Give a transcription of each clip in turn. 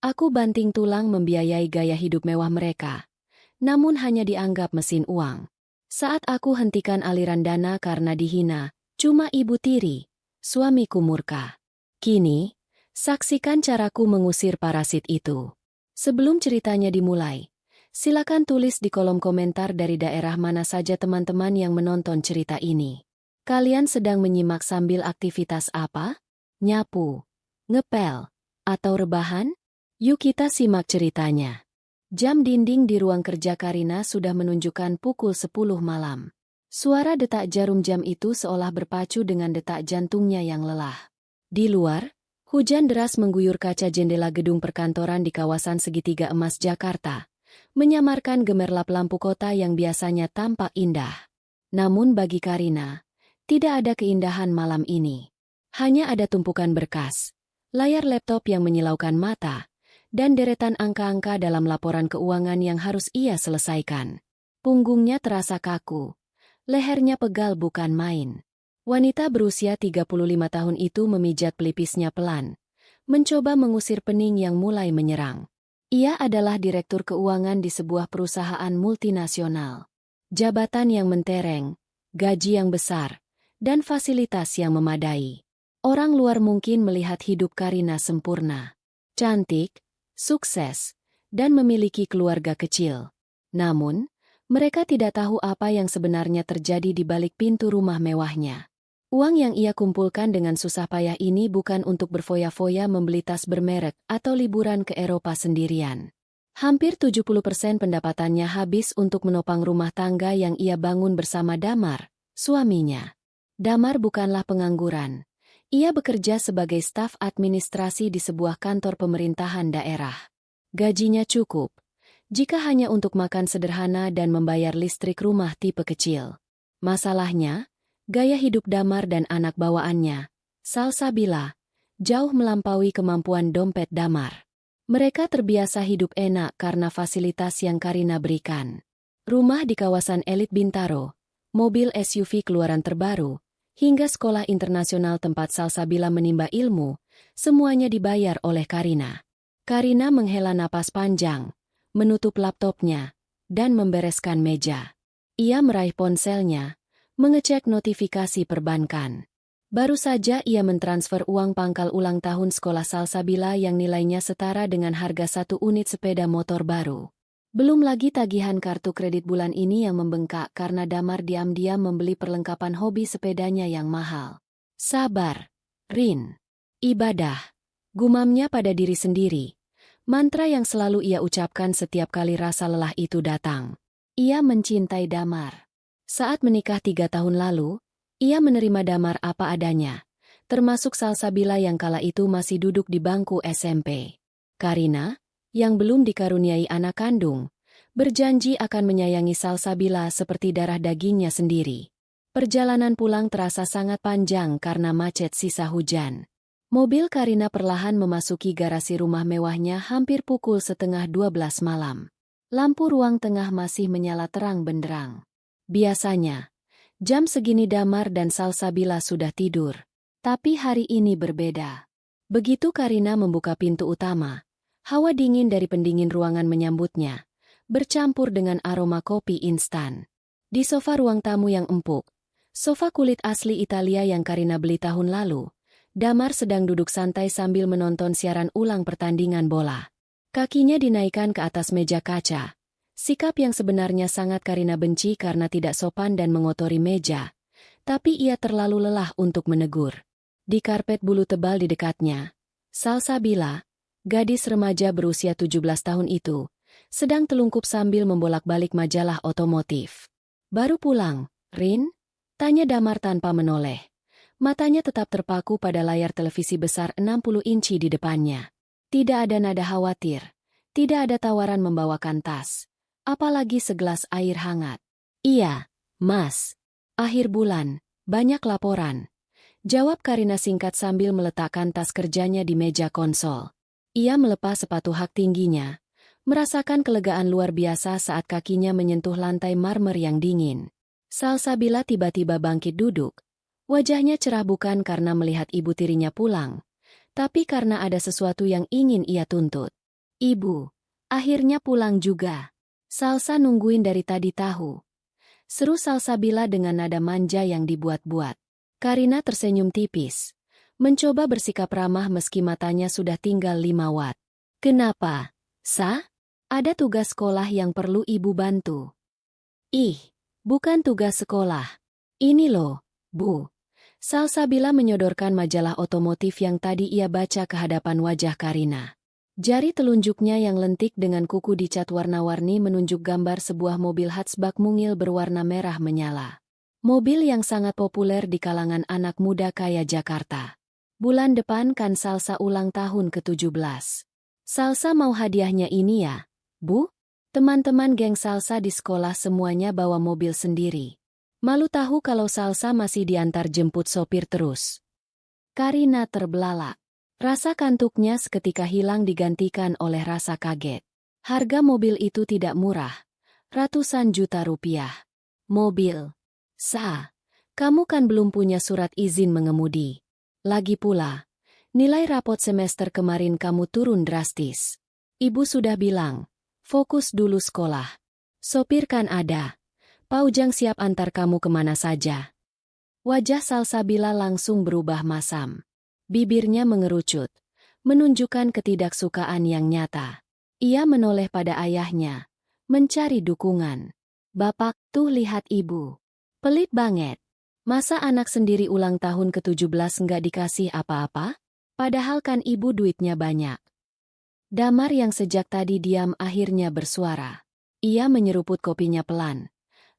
Aku banting tulang membiayai gaya hidup mewah mereka, namun hanya dianggap mesin uang. Saat aku hentikan aliran dana karena dihina, cuma ibu tiri, suamiku murka. Kini, saksikan caraku mengusir parasit itu. Sebelum ceritanya dimulai, silakan tulis di kolom komentar dari daerah mana saja teman-teman yang menonton cerita ini. Kalian sedang menyimak sambil aktivitas apa? Nyapu, ngepel, atau rebahan? Yuk kita simak ceritanya. Jam dinding di ruang kerja Karina sudah menunjukkan pukul 10 malam. Suara detak jarum jam itu seolah berpacu dengan detak jantungnya yang lelah. Di luar, hujan deras mengguyur kaca jendela gedung perkantoran di kawasan Segitiga Emas Jakarta, menyamarkan gemerlap lampu kota yang biasanya tampak indah. Namun bagi Karina, tidak ada keindahan malam ini. Hanya ada tumpukan berkas, layar laptop yang menyilaukan mata, dan deretan angka-angka dalam laporan keuangan yang harus ia selesaikan. Punggungnya terasa kaku, lehernya pegal bukan main. Wanita berusia 35 tahun itu memijat pelipisnya pelan, mencoba mengusir pening yang mulai menyerang. Ia adalah direktur keuangan di sebuah perusahaan multinasional. Jabatan yang mentereng, gaji yang besar, dan fasilitas yang memadai. Orang luar mungkin melihat hidup Karina sempurna, cantik, sukses, dan memiliki keluarga kecil. Namun, mereka tidak tahu apa yang sebenarnya terjadi di balik pintu rumah mewahnya. Uang yang ia kumpulkan dengan susah payah ini bukan untuk berfoya-foya membeli tas bermerek atau liburan ke Eropa sendirian. Hampir 70% pendapatannya habis untuk menopang rumah tangga yang ia bangun bersama Damar, suaminya. Damar bukanlah pengangguran. Ia bekerja sebagai staf administrasi di sebuah kantor pemerintahan daerah. Gajinya cukup, jika hanya untuk makan sederhana dan membayar listrik rumah tipe kecil. Masalahnya, gaya hidup Damar dan anak bawaannya, Salsabila, jauh melampaui kemampuan dompet Damar. Mereka terbiasa hidup enak karena fasilitas yang Karina berikan. Rumah di kawasan elit Bintaro, mobil SUV keluaran terbaru, hingga sekolah internasional tempat Salsabila menimba ilmu, semuanya dibayar oleh Karina. Karina menghela napas panjang, menutup laptopnya, dan membereskan meja. Ia meraih ponselnya, mengecek notifikasi perbankan. Baru saja ia mentransfer uang pangkal ulang tahun sekolah Salsabila yang nilainya setara dengan harga satu unit sepeda motor baru. Belum lagi tagihan kartu kredit bulan ini yang membengkak karena Damar diam-diam membeli perlengkapan hobi sepedanya yang mahal. Sabar, Rin. Ibadah. Gumamnya pada diri sendiri. Mantra yang selalu ia ucapkan setiap kali rasa lelah itu datang. Ia mencintai Damar. Saat menikah 3 tahun lalu, ia menerima Damar apa adanya, termasuk Salsabila yang kala itu masih duduk di bangku SMP. Karina, yang belum dikaruniai anak kandung, berjanji akan menyayangi Salsabila seperti darah dagingnya sendiri. Perjalanan pulang terasa sangat panjang karena macet sisa hujan. Mobil Karina perlahan memasuki garasi rumah mewahnya hampir pukul 11:30 malam. Lampu ruang tengah masih menyala terang benderang. Biasanya, jam segini Damar dan Salsabila sudah tidur. Tapi hari ini berbeda. Begitu Karina membuka pintu utama, hawa dingin dari pendingin ruangan menyambutnya, bercampur dengan aroma kopi instan. Di sofa ruang tamu yang empuk, sofa kulit asli Italia yang Karina beli tahun lalu, Damar sedang duduk santai sambil menonton siaran ulang pertandingan bola. Kakinya dinaikkan ke atas meja kaca, sikap yang sebenarnya sangat Karina benci karena tidak sopan dan mengotori meja, tapi ia terlalu lelah untuk menegur. Di karpet bulu tebal di dekatnya, Salsabila, gadis remaja berusia 17 tahun itu, sedang telungkup sambil membolak-balik majalah otomotif. Baru pulang, Rin? Tanya Damar tanpa menoleh. Matanya tetap terpaku pada layar televisi besar 60 inci di depannya. Tidak ada nada khawatir, tidak ada tawaran membawakan tas, apalagi segelas air hangat. Iya, Mas. Akhir bulan, banyak laporan. Jawab Karina singkat sambil meletakkan tas kerjanya di meja konsol. Ia melepas sepatu hak tingginya, merasakan kelegaan luar biasa saat kakinya menyentuh lantai marmer yang dingin. Salsabila tiba-tiba bangkit duduk. Wajahnya cerah bukan karena melihat ibu tirinya pulang, tapi karena ada sesuatu yang ingin ia tuntut. Ibu, akhirnya pulang juga. Salsa nungguin dari tadi tahu. Seru Salsabila dengan nada manja yang dibuat-buat. Karina tersenyum tipis. Mencoba bersikap ramah meski matanya sudah tinggal 5 watt. Kenapa? Sa? Ada tugas sekolah yang perlu ibu bantu. Ih, bukan tugas sekolah. Ini loh, Bu. Salsabila menyodorkan majalah otomotif yang tadi ia baca ke hadapan wajah Karina. Jari telunjuknya yang lentik dengan kuku dicat warna-warni menunjuk gambar sebuah mobil hatchback mungil berwarna merah menyala. Mobil yang sangat populer di kalangan anak muda kaya Jakarta. Bulan depan kan Salsa ulang tahun ke-17. Salsa mau hadiahnya ini ya, Bu? Teman-teman geng Salsa di sekolah semuanya bawa mobil sendiri. Malu tahu kalau Salsa masih diantar jemput sopir terus. Karina terbelalak. Rasa kantuknya seketika hilang digantikan oleh rasa kaget. Harga mobil itu tidak murah. Ratusan juta rupiah. Mobil. Sa, kamu kan belum punya surat izin mengemudi. Lagi pula, nilai rapot semester kemarin kamu turun drastis. Ibu sudah bilang, fokus dulu sekolah. Sopir kan ada. Paujang siap antar kamu kemana saja. Wajah Salsabila langsung berubah masam. Bibirnya mengerucut, menunjukkan ketidaksukaan yang nyata. Ia menoleh pada ayahnya, mencari dukungan. Bapak, tuh lihat ibu. Pelit banget. Masa anak sendiri ulang tahun ke-17 nggak dikasih apa-apa? Padahal kan ibu duitnya banyak. Damar yang sejak tadi diam akhirnya bersuara. Ia menyeruput kopinya pelan,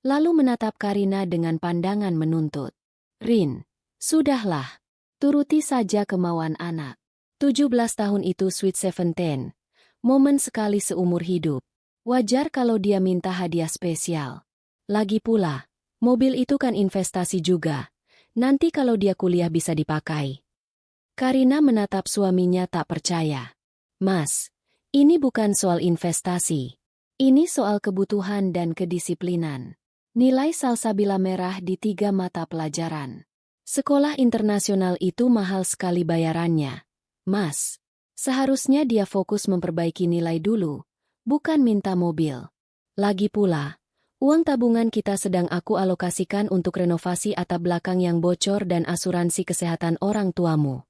lalu menatap Karina dengan pandangan menuntut. Rin, sudahlah. Turuti saja kemauan anak. 17 tahun itu sweet 17. Momen sekali seumur hidup. Wajar kalau dia minta hadiah spesial. Lagi pula, mobil itu kan investasi juga. Nanti kalau dia kuliah bisa dipakai. Karina menatap suaminya tak percaya. Mas, ini bukan soal investasi. Ini soal kebutuhan dan kedisiplinan. Nilai Salsabila merah di 3 mata pelajaran. Sekolah internasional itu mahal sekali bayarannya. Mas, seharusnya dia fokus memperbaiki nilai dulu, bukan minta mobil. Lagi pula, uang tabungan kita sedang aku alokasikan untuk renovasi atap belakang yang bocor dan asuransi kesehatan orang tuamu.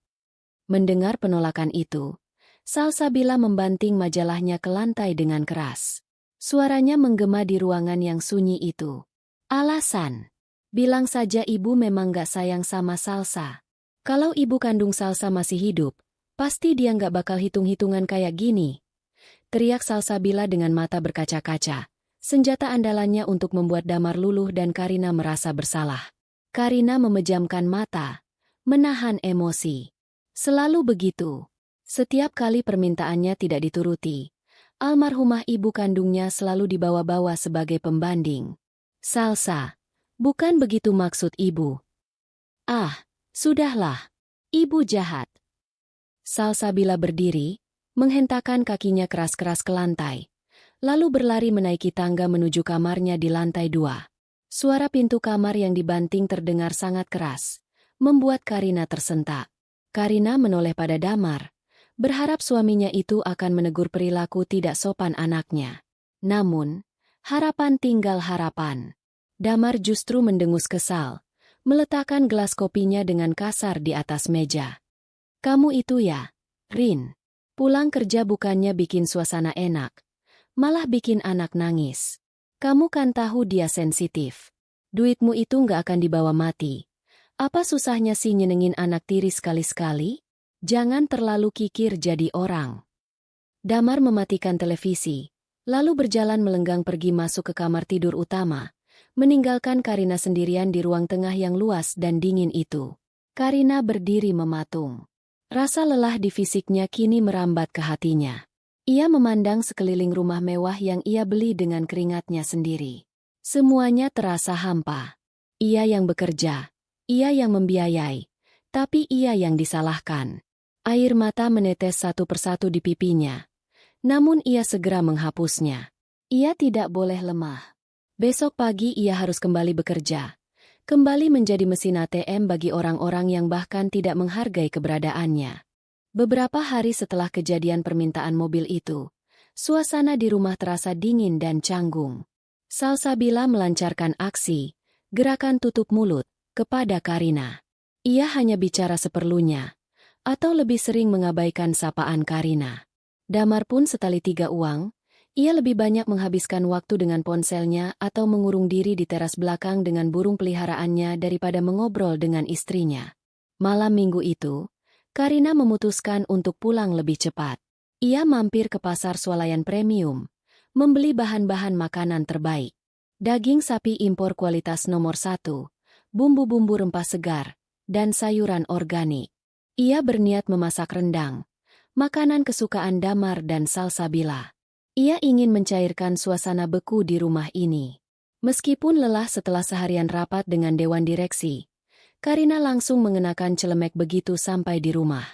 Mendengar penolakan itu, Salsabila membanting majalahnya ke lantai dengan keras. Suaranya menggema di ruangan yang sunyi itu. Alasan. Bilang saja ibu memang gak sayang sama Salsa. Kalau ibu kandung Salsa masih hidup, pasti dia gak bakal hitung-hitungan kayak gini. Teriak Salsabila dengan mata berkaca-kaca. Senjata andalannya untuk membuat Damar luluh dan Karina merasa bersalah. Karina memejamkan mata, menahan emosi. Selalu begitu. Setiap kali permintaannya tidak dituruti, almarhumah ibu kandungnya selalu dibawa-bawa sebagai pembanding. Salsa. Bukan begitu maksud ibu. Ah, sudahlah. Ibu jahat. Salsabila berdiri, menghentakkan kakinya keras-keras ke lantai, lalu berlari menaiki tangga menuju kamarnya di lantai 2. Suara pintu kamar yang dibanting terdengar sangat keras, membuat Karina tersentak. Karina menoleh pada Damar, berharap suaminya itu akan menegur perilaku tidak sopan anaknya. Namun, harapan tinggal harapan. Damar justru mendengus kesal, meletakkan gelas kopinya dengan kasar di atas meja. Kamu itu ya, Rin. Pulang kerja bukannya bikin suasana enak, malah bikin anak nangis. Kamu kan tahu dia sensitif. Duitmu itu nggak akan dibawa mati. Apa susahnya sih nyenengin anak tiri sekali-sekali? Jangan terlalu kikir jadi orang. Damar mematikan televisi, lalu berjalan melenggang pergi masuk ke kamar tidur utama, meninggalkan Karina sendirian di ruang tengah yang luas dan dingin itu. Karina berdiri mematung. Rasa lelah di fisiknya kini merambat ke hatinya. Ia memandang sekeliling rumah mewah yang ia beli dengan keringatnya sendiri. Semuanya terasa hampa. Ia yang bekerja, ia yang membiayai, tapi ia yang disalahkan. Air mata menetes satu persatu di pipinya. Namun ia segera menghapusnya. Ia tidak boleh lemah. Besok pagi ia harus kembali bekerja, kembali menjadi mesin ATM bagi orang-orang yang bahkan tidak menghargai keberadaannya. Beberapa hari setelah kejadian permintaan mobil itu, Suasana di rumah terasa dingin dan canggung. Salsabila melancarkan aksi, gerakan tutup mulut, kepada Karina. Ia hanya bicara seperlunya, atau lebih sering mengabaikan sapaan Karina. Damar pun setali tiga uang, ia lebih banyak menghabiskan waktu dengan ponselnya atau mengurung diri di teras belakang dengan burung peliharaannya daripada mengobrol dengan istrinya. Malam minggu itu, Karina memutuskan untuk pulang lebih cepat. Ia mampir ke pasar swalayan premium, membeli bahan-bahan makanan terbaik. Daging sapi impor kualitas nomor 1, bumbu-bumbu rempah segar, dan sayuran organik. Ia berniat memasak rendang, makanan kesukaan Damar dan Salsabila. Ia ingin mencairkan suasana beku di rumah ini. Meskipun lelah setelah seharian rapat dengan dewan direksi, Karina langsung mengenakan celemek begitu sampai di rumah.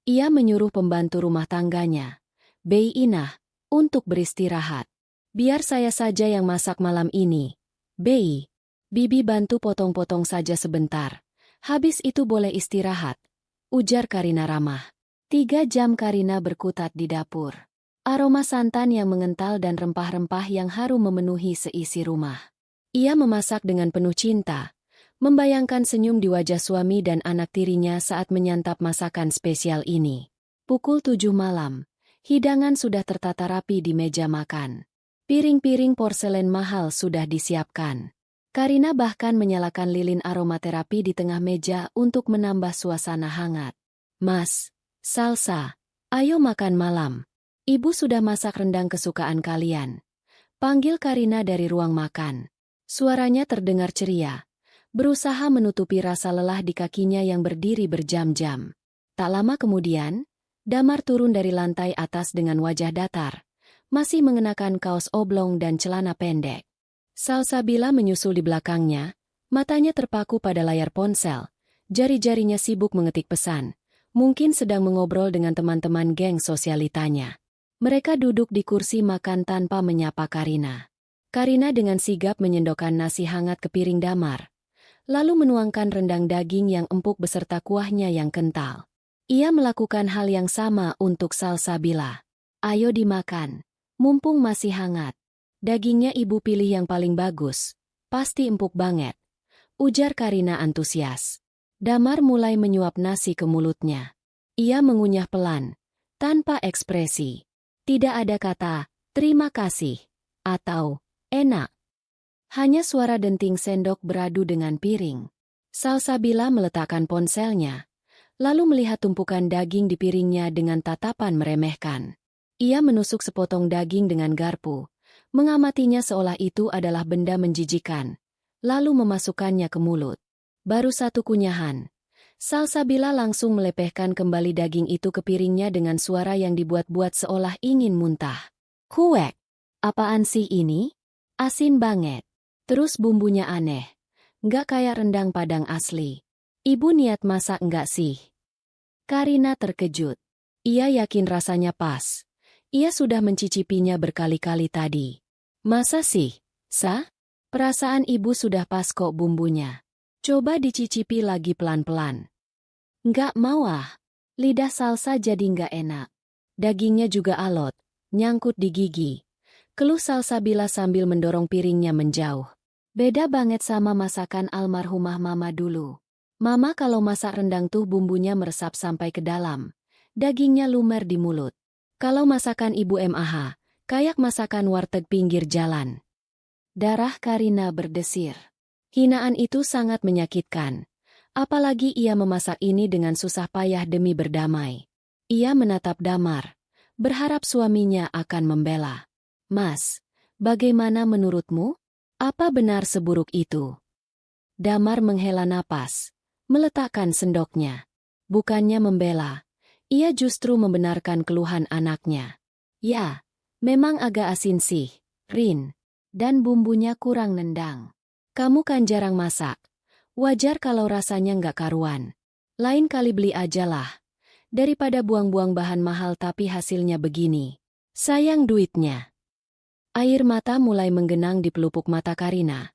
Ia menyuruh pembantu rumah tangganya, Bei Inah, untuk beristirahat. Biar saya saja yang masak malam ini. Bei, Bibi bantu potong-potong saja sebentar. Habis itu boleh istirahat, ujar Karina ramah. 3 jam Karina berkutat di dapur. Aroma santan yang mengental dan rempah-rempah yang harum memenuhi seisi rumah. Ia memasak dengan penuh cinta, membayangkan senyum di wajah suami dan anak tirinya saat menyantap masakan spesial ini. Pukul 7 malam, hidangan sudah tertata rapi di meja makan. Piring-piring porselen mahal sudah disiapkan. Karina bahkan menyalakan lilin aromaterapi di tengah meja untuk menambah suasana hangat. Mas, Salsa, ayo makan malam. Ibu sudah masak rendang kesukaan kalian. Panggil Karina dari ruang makan. Suaranya terdengar ceria, berusaha menutupi rasa lelah di kakinya yang berdiri berjam-jam. Tak lama kemudian, Damar turun dari lantai atas dengan wajah datar, masih mengenakan kaos oblong dan celana pendek. Salsabila menyusul di belakangnya, matanya terpaku pada layar ponsel, jari-jarinya sibuk mengetik pesan, mungkin sedang mengobrol dengan teman-teman geng sosialitanya. Mereka duduk di kursi makan tanpa menyapa Karina. Karina dengan sigap menyendokkan nasi hangat ke piring Damar, lalu menuangkan rendang daging yang empuk beserta kuahnya yang kental. Ia melakukan hal yang sama untuk Salsabila. Ayo dimakan, mumpung masih hangat. Dagingnya ibu pilih yang paling bagus, pasti empuk banget, ujar Karina antusias. Damar mulai menyuap nasi ke mulutnya. Ia mengunyah pelan, tanpa ekspresi. Tidak ada kata, terima kasih, atau enak. Hanya suara denting sendok beradu dengan piring. Salsabila meletakkan ponselnya, lalu melihat tumpukan daging di piringnya dengan tatapan meremehkan. Ia menusuk sepotong daging dengan garpu, mengamatinya seolah itu adalah benda menjijikan, lalu memasukkannya ke mulut. Baru satu kunyahan, Salsabila langsung melepehkan kembali daging itu ke piringnya dengan suara yang dibuat-buat seolah ingin muntah. Kuek, apaan sih ini? Asin banget. Terus bumbunya aneh. Nggak kayak rendang Padang asli. Ibu niat masak nggak sih? Karina terkejut. Ia yakin rasanya pas. Ia sudah mencicipinya berkali-kali tadi. Masa sih, Sa? Perasaan ibu sudah pas kok bumbunya. Coba dicicipi lagi pelan-pelan. Nggak mau ah. Lidah Salsa jadi nggak enak. Dagingnya juga alot, nyangkut di gigi. Keluh Salsabila sambil mendorong piringnya menjauh. Beda banget sama masakan almarhumah Mama dulu. Mama kalau masak rendang tuh bumbunya meresap sampai ke dalam. Dagingnya lumer di mulut. Kalau masakan Ibu MAH, kayak masakan warteg pinggir jalan. Darah Karina berdesir. Hinaan itu sangat menyakitkan. Apalagi ia memasak ini dengan susah payah demi berdamai. Ia menatap Damar, berharap suaminya akan membela. Mas, bagaimana menurutmu? Apa benar seburuk itu? Damar menghela napas, meletakkan sendoknya. Bukannya membela, ia justru membenarkan keluhan anaknya. Ya, memang agak asin sih, Rin. Dan bumbunya kurang nendang. Kamu kan jarang masak. Wajar kalau rasanya nggak karuan. Lain kali beli aja lah. Daripada buang-buang bahan mahal tapi hasilnya begini. Sayang duitnya. Air mata mulai menggenang di pelupuk mata Karina.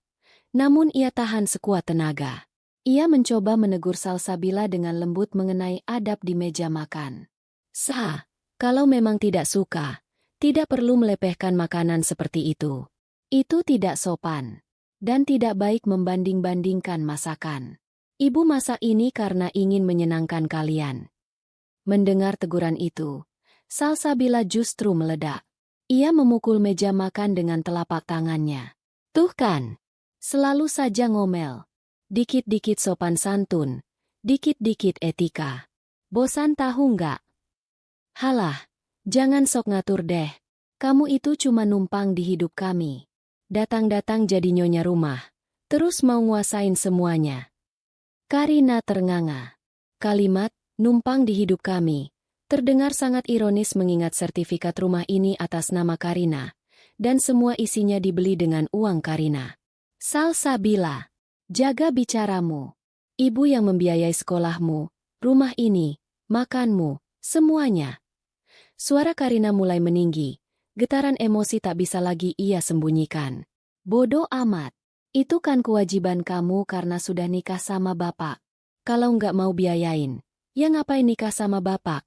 Namun ia tahan sekuat tenaga. Ia mencoba menegur Salsabila dengan lembut mengenai adab di meja makan. Sa, kalau memang tidak suka, Tidak perlu melepehkan makanan seperti itu. Itu tidak sopan. Dan tidak baik membanding-bandingkan masakan. Ibu masak ini karena ingin menyenangkan kalian. Mendengar teguran itu, Salsabila justru meledak. Ia memukul meja makan dengan telapak tangannya. Tuh kan, selalu saja ngomel. Dikit-dikit sopan santun, dikit-dikit etika. Bosan tahu nggak? Halah, jangan sok ngatur deh. Kamu itu cuma numpang di hidup kami. Datang-datang jadi nyonya rumah, terus mau nguasain semuanya. Karina ternganga. Kalimat, numpang di hidup kami, terdengar sangat ironis mengingat sertifikat rumah ini atas nama Karina, dan semua isinya dibeli dengan uang Karina. Salsabila, jaga bicaramu. Ibu yang membiayai sekolahmu, rumah ini, makanmu, semuanya. Suara Karina mulai meninggi. Getaran emosi tak bisa lagi ia sembunyikan. Bodoh amat. Itu kan kewajiban kamu karena sudah nikah sama bapak. Kalau nggak mau biayain, ya ngapain nikah sama bapak?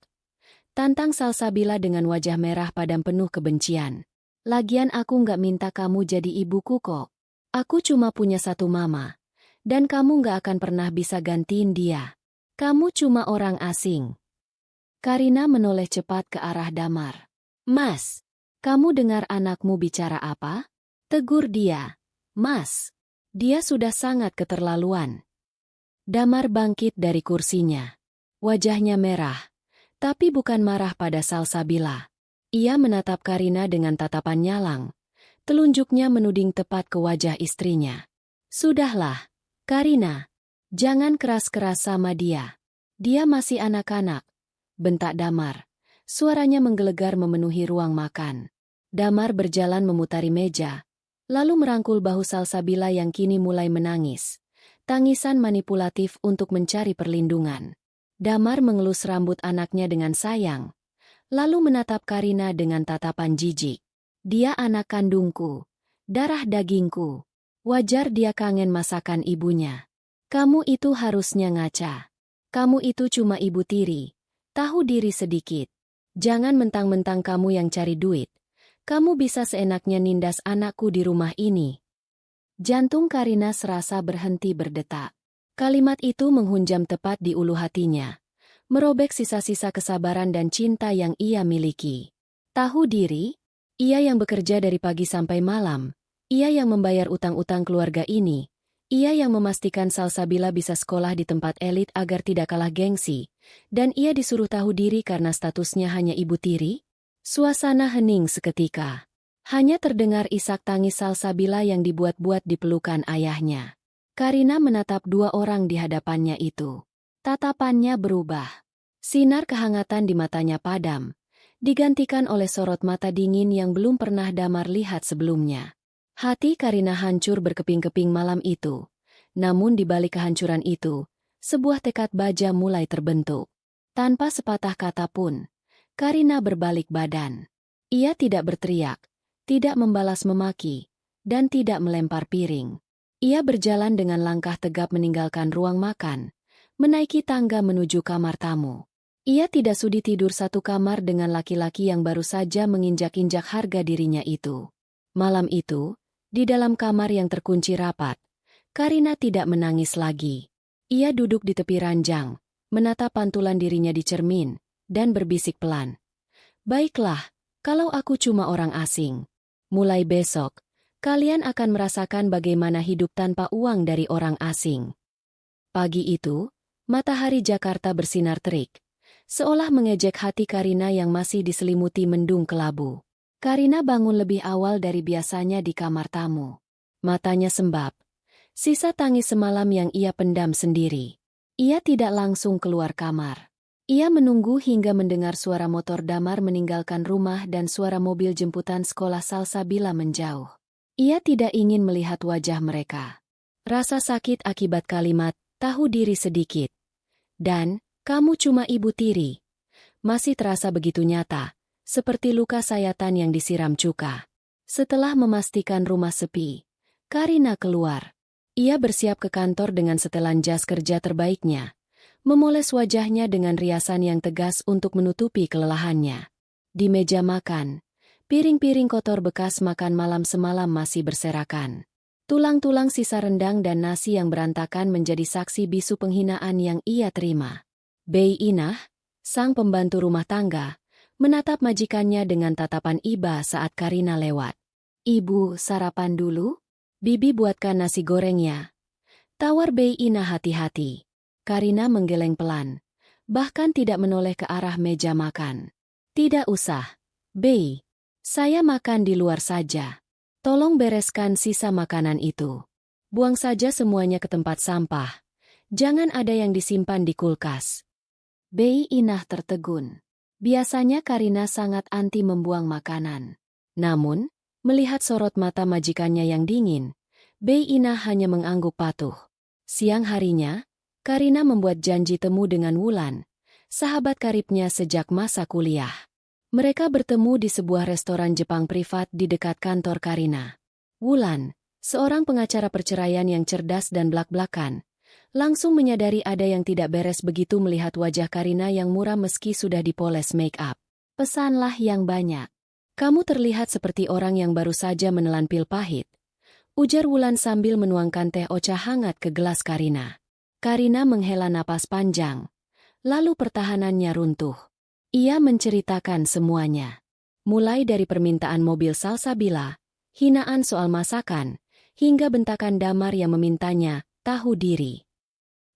Tantang Salsabila dengan wajah merah padam penuh kebencian. Lagian aku nggak minta kamu jadi ibuku kok. Aku cuma punya satu mama. Dan kamu nggak akan pernah bisa gantiin dia. Kamu cuma orang asing. Karina menoleh cepat ke arah Damar. Mas, kamu dengar anakmu bicara apa? Tegur dia. Mas, dia sudah sangat keterlaluan. Damar bangkit dari kursinya. Wajahnya merah, tapi bukan marah pada Salsabila. Ia menatap Karina dengan tatapan nyalang. Telunjuknya menuding tepat ke wajah istrinya. Sudahlah, Karina. Jangan keras-keras sama dia. Dia masih anak-anak. Bentak Damar. Suaranya menggelegar memenuhi ruang makan. Damar berjalan memutari meja, lalu merangkul bahu Salsabila yang kini mulai menangis. Tangisan manipulatif untuk mencari perlindungan. Damar mengelus rambut anaknya dengan sayang, lalu menatap Karina dengan tatapan jijik. Dia anak kandungku, darah dagingku. Wajar dia kangen masakan ibunya. Kamu itu harusnya ngaca. Kamu itu cuma ibu tiri, tahu diri sedikit. Jangan mentang-mentang kamu yang cari duit. Kamu bisa seenaknya nindas anakku di rumah ini. Jantung Karina serasa berhenti berdetak. Kalimat itu menghunjam tepat di ulu hatinya, merobek sisa-sisa kesabaran dan cinta yang ia miliki. Tahu diri? Ia yang bekerja dari pagi sampai malam. Ia yang membayar utang-utang keluarga ini. Ia yang memastikan Salsabila bisa sekolah di tempat elit agar tidak kalah gengsi. Dan ia disuruh tahu diri karena statusnya hanya ibu tiri? Suasana hening seketika. Hanya terdengar isak tangis Salsabila yang dibuat-buat di pelukan ayahnya. Karina menatap dua orang di hadapannya itu. Tatapannya berubah. Sinar kehangatan di matanya padam, digantikan oleh sorot mata dingin yang belum pernah Damar lihat sebelumnya. Hati Karina hancur berkeping-keping malam itu. Namun di balik kehancuran itu, sebuah tekad baja mulai terbentuk. Tanpa sepatah kata pun, Karina berbalik badan. Ia tidak berteriak, tidak membalas memaki, dan tidak melempar piring. Ia berjalan dengan langkah tegap meninggalkan ruang makan, menaiki tangga menuju kamar tamu. Ia tidak sudi tidur satu kamar dengan laki-laki yang baru saja menginjak-injak harga dirinya itu. Malam itu, di dalam kamar yang terkunci rapat, Karina tidak menangis lagi. Ia duduk di tepi ranjang, menatap pantulan dirinya di cermin, dan berbisik pelan. Baiklah, kalau aku cuma orang asing. Mulai besok, kalian akan merasakan bagaimana hidup tanpa uang dari orang asing. Pagi itu, matahari Jakarta bersinar terik, seolah mengejek hati Karina yang masih diselimuti mendung kelabu. Karina bangun lebih awal dari biasanya di kamar tamu. Matanya sembab. Sisa tangis semalam yang ia pendam sendiri. Ia tidak langsung keluar kamar. Ia menunggu hingga mendengar suara motor Damar meninggalkan rumah dan suara mobil jemputan sekolah Salsabila menjauh. Ia tidak ingin melihat wajah mereka. Rasa sakit akibat kalimat, tahu diri sedikit. Dan, kamu cuma ibu tiri. Masih terasa begitu nyata. Seperti luka sayatan yang disiram cuka. Setelah memastikan rumah sepi, Karina keluar. Ia bersiap ke kantor dengan setelan jas kerja terbaiknya, memoles wajahnya dengan riasan yang tegas untuk menutupi kelelahannya. Di meja makan, Piring-piring kotor bekas makan malam semalam masih berserakan. Tulang-tulang sisa rendang dan nasi yang berantakan menjadi saksi bisu penghinaan yang ia terima. Bei Inah, sang pembantu rumah tangga, menatap majikannya dengan tatapan iba saat Karina lewat. "Ibu, sarapan dulu? Bibi buatkan nasi gorengnya." Tawar Bei Inah hati-hati. Karina menggeleng pelan, bahkan tidak menoleh ke arah meja makan. "Tidak usah, Bei. Saya makan di luar saja. Tolong bereskan sisa makanan itu. Buang saja semuanya ke tempat sampah. Jangan ada yang disimpan di kulkas." Bei Inah tertegun. Biasanya Karina sangat anti membuang makanan. Namun, melihat sorot mata majikannya yang dingin, Bei Inah hanya mengangguk patuh. Siang harinya, Karina membuat janji temu dengan Wulan, sahabat karibnya sejak masa kuliah. Mereka bertemu di sebuah restoran Jepang privat di dekat kantor Karina. Wulan, seorang pengacara perceraian yang cerdas dan blak-blakan, langsung menyadari ada yang tidak beres begitu melihat wajah Karina yang muram meski sudah dipoles make-up. "Pesanlah yang banyak. Kamu terlihat seperti orang yang baru saja menelan pil pahit," ujar Wulan sambil menuangkan teh ocha hangat ke gelas Karina. Karina menghela napas panjang, lalu pertahanannya runtuh. Ia menceritakan semuanya. Mulai dari permintaan mobil Salsabila, hinaan soal masakan, hingga bentakan Damar yang memintanya tahu diri.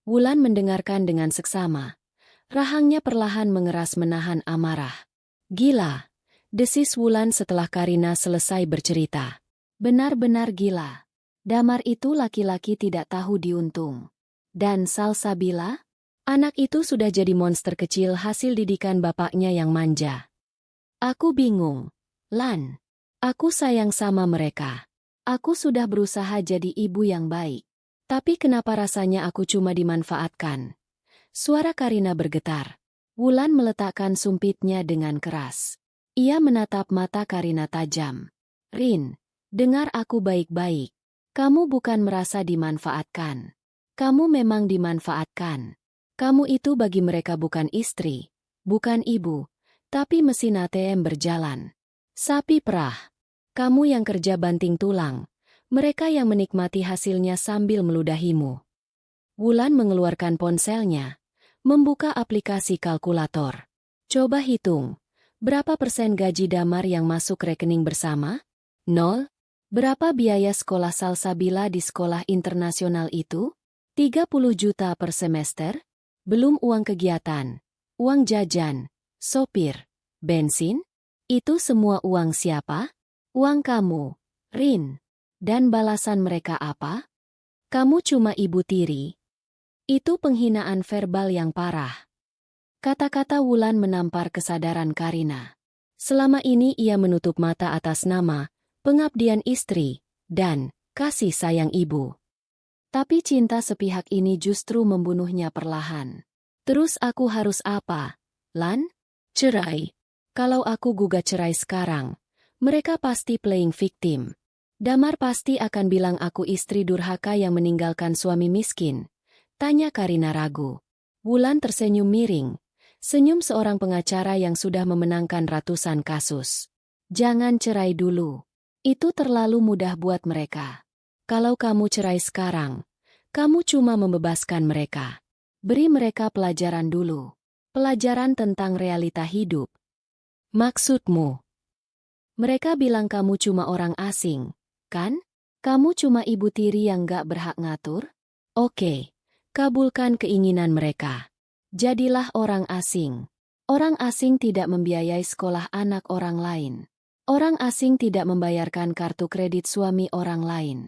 Wulan mendengarkan dengan seksama. Rahangnya perlahan mengeras menahan amarah. "Gila," desis Wulan setelah Karina selesai bercerita. "Benar-benar gila. Damar itu laki-laki tidak tahu diuntung. Dan Salsabila? Anak itu sudah jadi monster kecil hasil didikan bapaknya yang manja. Aku bingung. Lan, aku sayang sama mereka. Aku sudah berusaha jadi ibu yang baik. Tapi kenapa rasanya aku cuma dimanfaatkan?" Suara Karina bergetar. Wulan meletakkan sumpitnya dengan keras. Ia menatap mata Karina tajam. "Rin, dengar aku baik-baik. Kamu bukan merasa dimanfaatkan. Kamu memang dimanfaatkan. Kamu itu bagi mereka bukan istri, bukan ibu, tapi mesin ATM berjalan. Sapi perah. Kamu yang kerja banting tulang, mereka yang menikmati hasilnya sambil meludahimu." Wulan mengeluarkan ponselnya, membuka aplikasi kalkulator. "Coba hitung, berapa persen gaji Damar yang masuk rekening bersama? 0? Berapa biaya sekolah Salsabila di sekolah internasional itu? 30 juta per semester? Belum uang kegiatan, uang jajan, sopir, bensin? Itu semua uang siapa? Uang kamu, Rin. Dan balasan mereka apa? Kamu cuma ibu tiri." Itu penghinaan verbal yang parah. Kata-kata Wulan menampar kesadaran Karina. Selama ini ia menutup mata atas nama, pengabdian istri, dan kasih sayang ibu. Tapi cinta sepihak ini justru membunuhnya perlahan. "Terus aku harus apa, Lan? Cerai. Kalau aku gugat cerai sekarang, mereka pasti playing victim. Damar pasti akan bilang aku istri durhaka yang meninggalkan suami miskin." Tanya Karina ragu. Wulan tersenyum miring, senyum seorang pengacara yang sudah memenangkan ratusan kasus. "Jangan cerai dulu. Itu terlalu mudah buat mereka. Kalau kamu cerai sekarang, kamu cuma membebaskan mereka. Beri mereka pelajaran dulu. Pelajaran tentang realita hidup." "Maksudmu? Mereka bilang kamu cuma orang asing, kan? Kamu cuma ibu tiri yang gak berhak ngatur? Oke, kabulkan keinginan mereka. Jadilah orang asing. Orang asing tidak membiayai sekolah anak orang lain. Orang asing tidak membayarkan kartu kredit suami orang lain.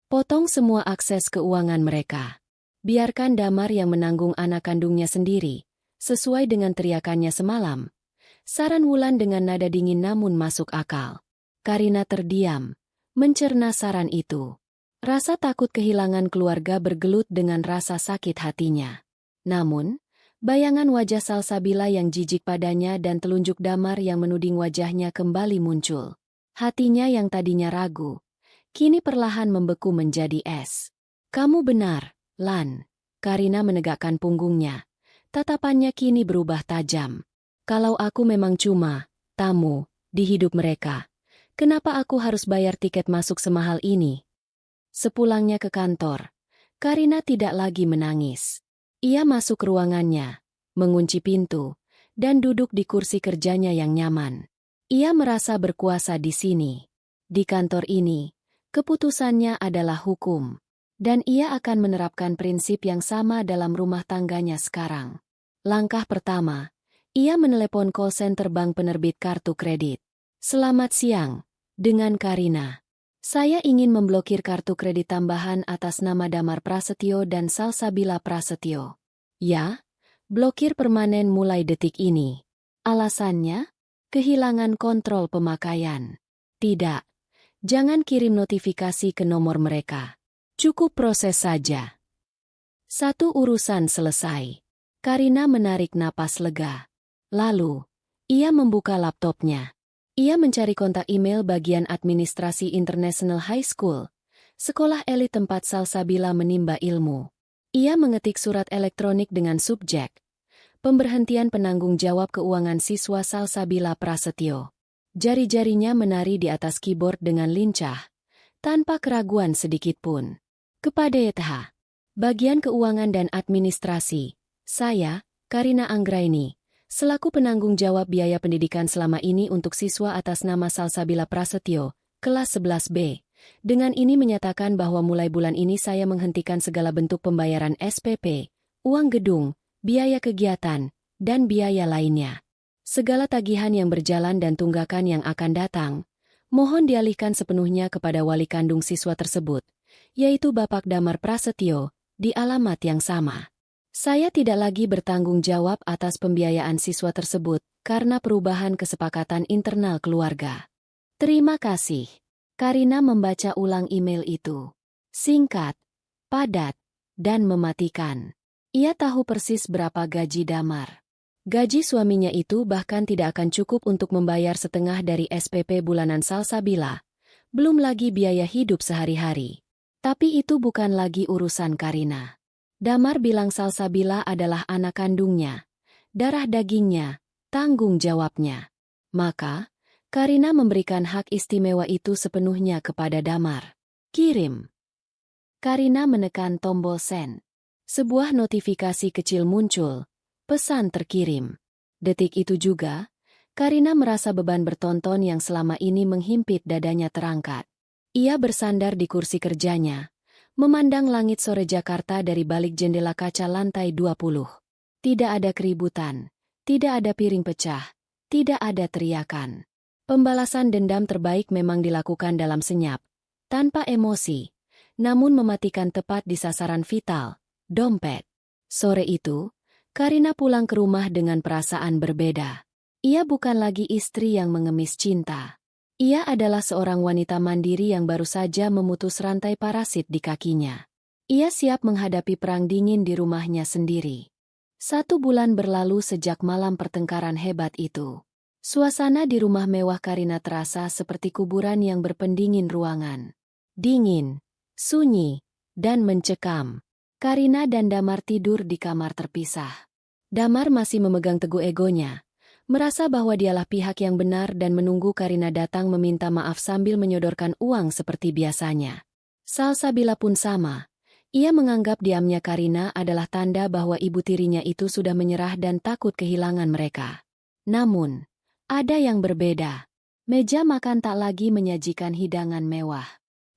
Potong semua akses keuangan mereka. Biarkan Damar yang menanggung anak kandungnya sendiri, sesuai dengan teriakannya semalam." Saran Wulan dengan nada dingin namun masuk akal. Karina terdiam, mencerna saran itu. Rasa takut kehilangan keluarga bergelut dengan rasa sakit hatinya. Namun, bayangan wajah Salsabila yang jijik padanya dan telunjuk Damar yang menuding wajahnya kembali muncul. Hatinya yang tadinya ragu, kini perlahan membeku menjadi es. "Kamu benar, Lan." Karina menegakkan punggungnya. Tatapannya kini berubah tajam. "Kalau aku memang cuma tamu di hidup mereka, Kenapa aku harus bayar tiket masuk semahal ini? Sepulangnya ke kantor, Karina tidak lagi menangis. Ia masuk ruangannya, mengunci pintu, dan duduk di kursi kerjanya yang nyaman. Ia merasa berkuasa di sini. Di kantor ini, keputusannya adalah hukum. Dan ia akan menerapkan prinsip yang sama dalam rumah tangganya sekarang. Langkah pertama, ia menelepon call center bank penerbit kartu kredit. Selamat siang, dengan Karina. Saya ingin memblokir kartu kredit tambahan atas nama Damar Prasetyo dan Salsabila Prasetyo. Ya, blokir permanen mulai detik ini. Alasannya? Kehilangan kontrol pemakaian. Tidak, jangan kirim notifikasi ke nomor mereka. Cukup proses saja. Satu urusan selesai. Karina menarik napas lega. Lalu, ia membuka laptopnya. Ia mencari kontak email bagian administrasi International High School, sekolah elit tempat Salsabila menimba ilmu. Ia mengetik surat elektronik dengan subjek, pemberhentian penanggung jawab keuangan siswa Salsabila Prasetyo. Jari-jarinya menari di atas keyboard dengan lincah, tanpa keraguan sedikitpun. Kepada YTH, Bagian Keuangan dan Administrasi, saya, Karina Anggraini, selaku penanggung jawab biaya pendidikan selama ini untuk siswa atas nama Salsabila Prasetyo, kelas 11B. Dengan ini menyatakan bahwa mulai bulan ini saya menghentikan segala bentuk pembayaran SPP, uang gedung, biaya kegiatan, dan biaya lainnya. Segala tagihan yang berjalan dan tunggakan yang akan datang, mohon dialihkan sepenuhnya kepada wali kandung siswa tersebut, yaitu Bapak Damar Prasetyo, di alamat yang sama. Saya tidak lagi bertanggung jawab atas pembiayaan siswa tersebut karena perubahan kesepakatan internal keluarga. Terima kasih. Karina membaca ulang email itu. Singkat, padat, dan mematikan. Ia tahu persis berapa gaji Damar. Gaji suaminya itu bahkan tidak akan cukup untuk membayar setengah dari SPP bulanan Salsabila, belum lagi biaya hidup sehari-hari. Tapi itu bukan lagi urusan Karina. Damar bilang Salsabila adalah anak kandungnya, darah dagingnya, tanggung jawabnya. Maka, Karina memberikan hak istimewa itu sepenuhnya kepada Damar. Kirim. Karina menekan tombol send. Sebuah notifikasi kecil muncul, pesan terkirim. Detik itu juga, Karina merasa beban bertonton yang selama ini menghimpit dadanya terangkat. Ia bersandar di kursi kerjanya, memandang langit sore Jakarta dari balik jendela kaca lantai 20. Tidak ada keributan, tidak ada piring pecah, tidak ada teriakan. Pembalasan dendam terbaik memang dilakukan dalam senyap, tanpa emosi, namun mematikan tepat di sasaran vital, dompet. Sore itu, Karina pulang ke rumah dengan perasaan berbeda. Ia bukan lagi istri yang mengemis cinta. Ia adalah seorang wanita mandiri yang baru saja memutus rantai parasit di kakinya. Ia siap menghadapi perang dingin di rumahnya sendiri. 1 bulan berlalu sejak malam pertengkaran hebat itu. Suasana di rumah mewah Karina terasa seperti kuburan yang berpendingin ruangan. Dingin, sunyi, dan mencekam. Karina dan Damar tidur di kamar terpisah. Damar masih memegang teguh egonya, merasa bahwa dialah pihak yang benar dan menunggu Karina datang meminta maaf sambil menyodorkan uang seperti biasanya. Salsabila pun sama. Ia menganggap diamnya Karina adalah tanda bahwa ibu tirinya itu sudah menyerah dan takut kehilangan mereka. Namun, ada yang berbeda. Meja makan tak lagi menyajikan hidangan mewah.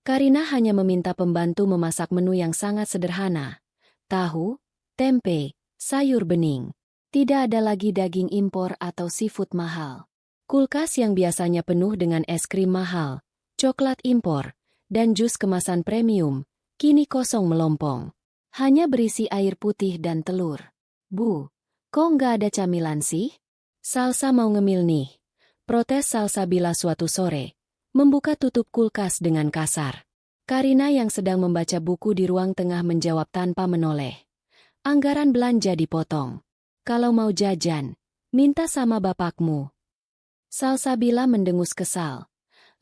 Karina hanya meminta pembantu memasak menu yang sangat sederhana. Tahu, tempe, sayur bening. Tidak ada lagi daging impor atau seafood mahal. Kulkas yang biasanya penuh dengan es krim mahal, coklat impor, dan jus kemasan premium, kini kosong melompong. Hanya berisi air putih dan telur. Bu, kok nggak ada camilan sih? Salsa mau ngemil nih. Protes Salsabila suatu sore, membuka tutup kulkas dengan kasar. Karina yang sedang membaca buku di ruang tengah menjawab tanpa menoleh. Anggaran belanja dipotong. Kalau mau jajan, minta sama bapakmu. Salsabila mendengus kesal,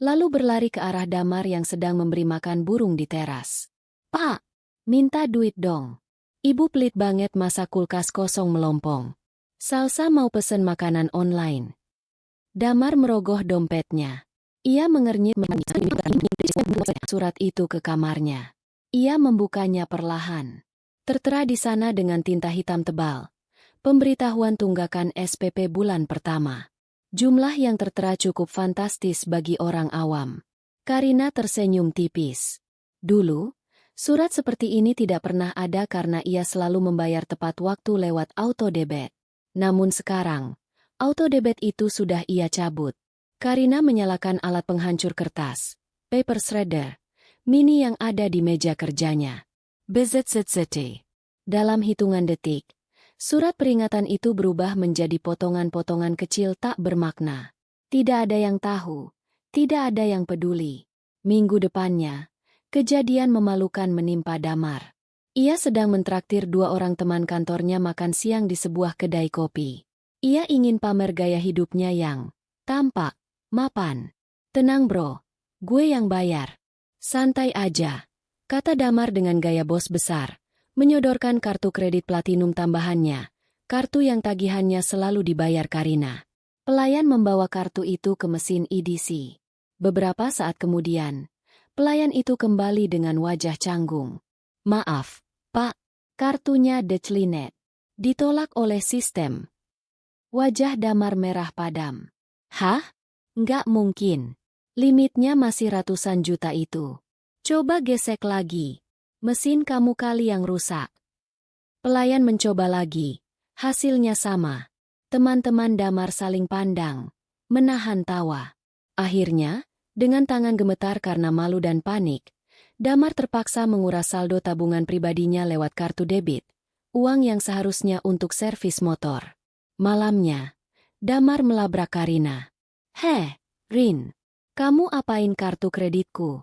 lalu berlari ke arah Damar yang sedang memberi makan burung di teras. Pak, minta duit dong. Ibu pelit banget masa kulkas kosong melompong. Salsa mau pesen makanan online. Damar merogoh dompetnya. Ia mengernyit surat itu ke kamarnya. Ia membukanya perlahan. Tertera di sana dengan tinta hitam tebal. Pemberitahuan tunggakan SPP bulan pertama. Jumlah yang tertera cukup fantastis bagi orang awam. Karina tersenyum tipis. Dulu, surat seperti ini tidak pernah ada karena ia selalu membayar tepat waktu lewat autodebit. Namun sekarang, autodebit itu sudah ia cabut. Karina menyalakan alat penghancur kertas, paper shredder, mini yang ada di meja kerjanya. Bezetzetzt. Dalam hitungan detik, surat peringatan itu berubah menjadi potongan-potongan kecil tak bermakna. Tidak ada yang tahu, tidak ada yang peduli. Minggu depannya, kejadian memalukan menimpa Damar. Ia sedang mentraktir dua orang teman kantornya makan siang di sebuah kedai kopi. Ia ingin pamer gaya hidupnya yang tampak, mapan. Tenang bro, gue yang bayar. Santai aja, kata Damar dengan gaya bos besar. Menyodorkan kartu kredit platinum tambahannya, kartu yang tagihannya selalu dibayar Karina. Pelayan membawa kartu itu ke mesin EDC. Beberapa saat kemudian, pelayan itu kembali dengan wajah canggung. Maaf, Pak, kartunya declinet. Ditolak oleh sistem. Wajah Damar merah padam. Hah? Nggak mungkin. Limitnya masih ratusan juta itu. Coba gesek lagi. Mesin kamu kali yang rusak. Pelayan mencoba lagi. Hasilnya sama. Teman-teman Damar saling pandang, menahan tawa. Akhirnya, dengan tangan gemetar karena malu dan panik, Damar terpaksa menguras saldo tabungan pribadinya lewat kartu debit, uang yang seharusnya untuk servis motor. Malamnya, Damar melabrak Karina. Heh, Rin, kamu apain kartu kreditku?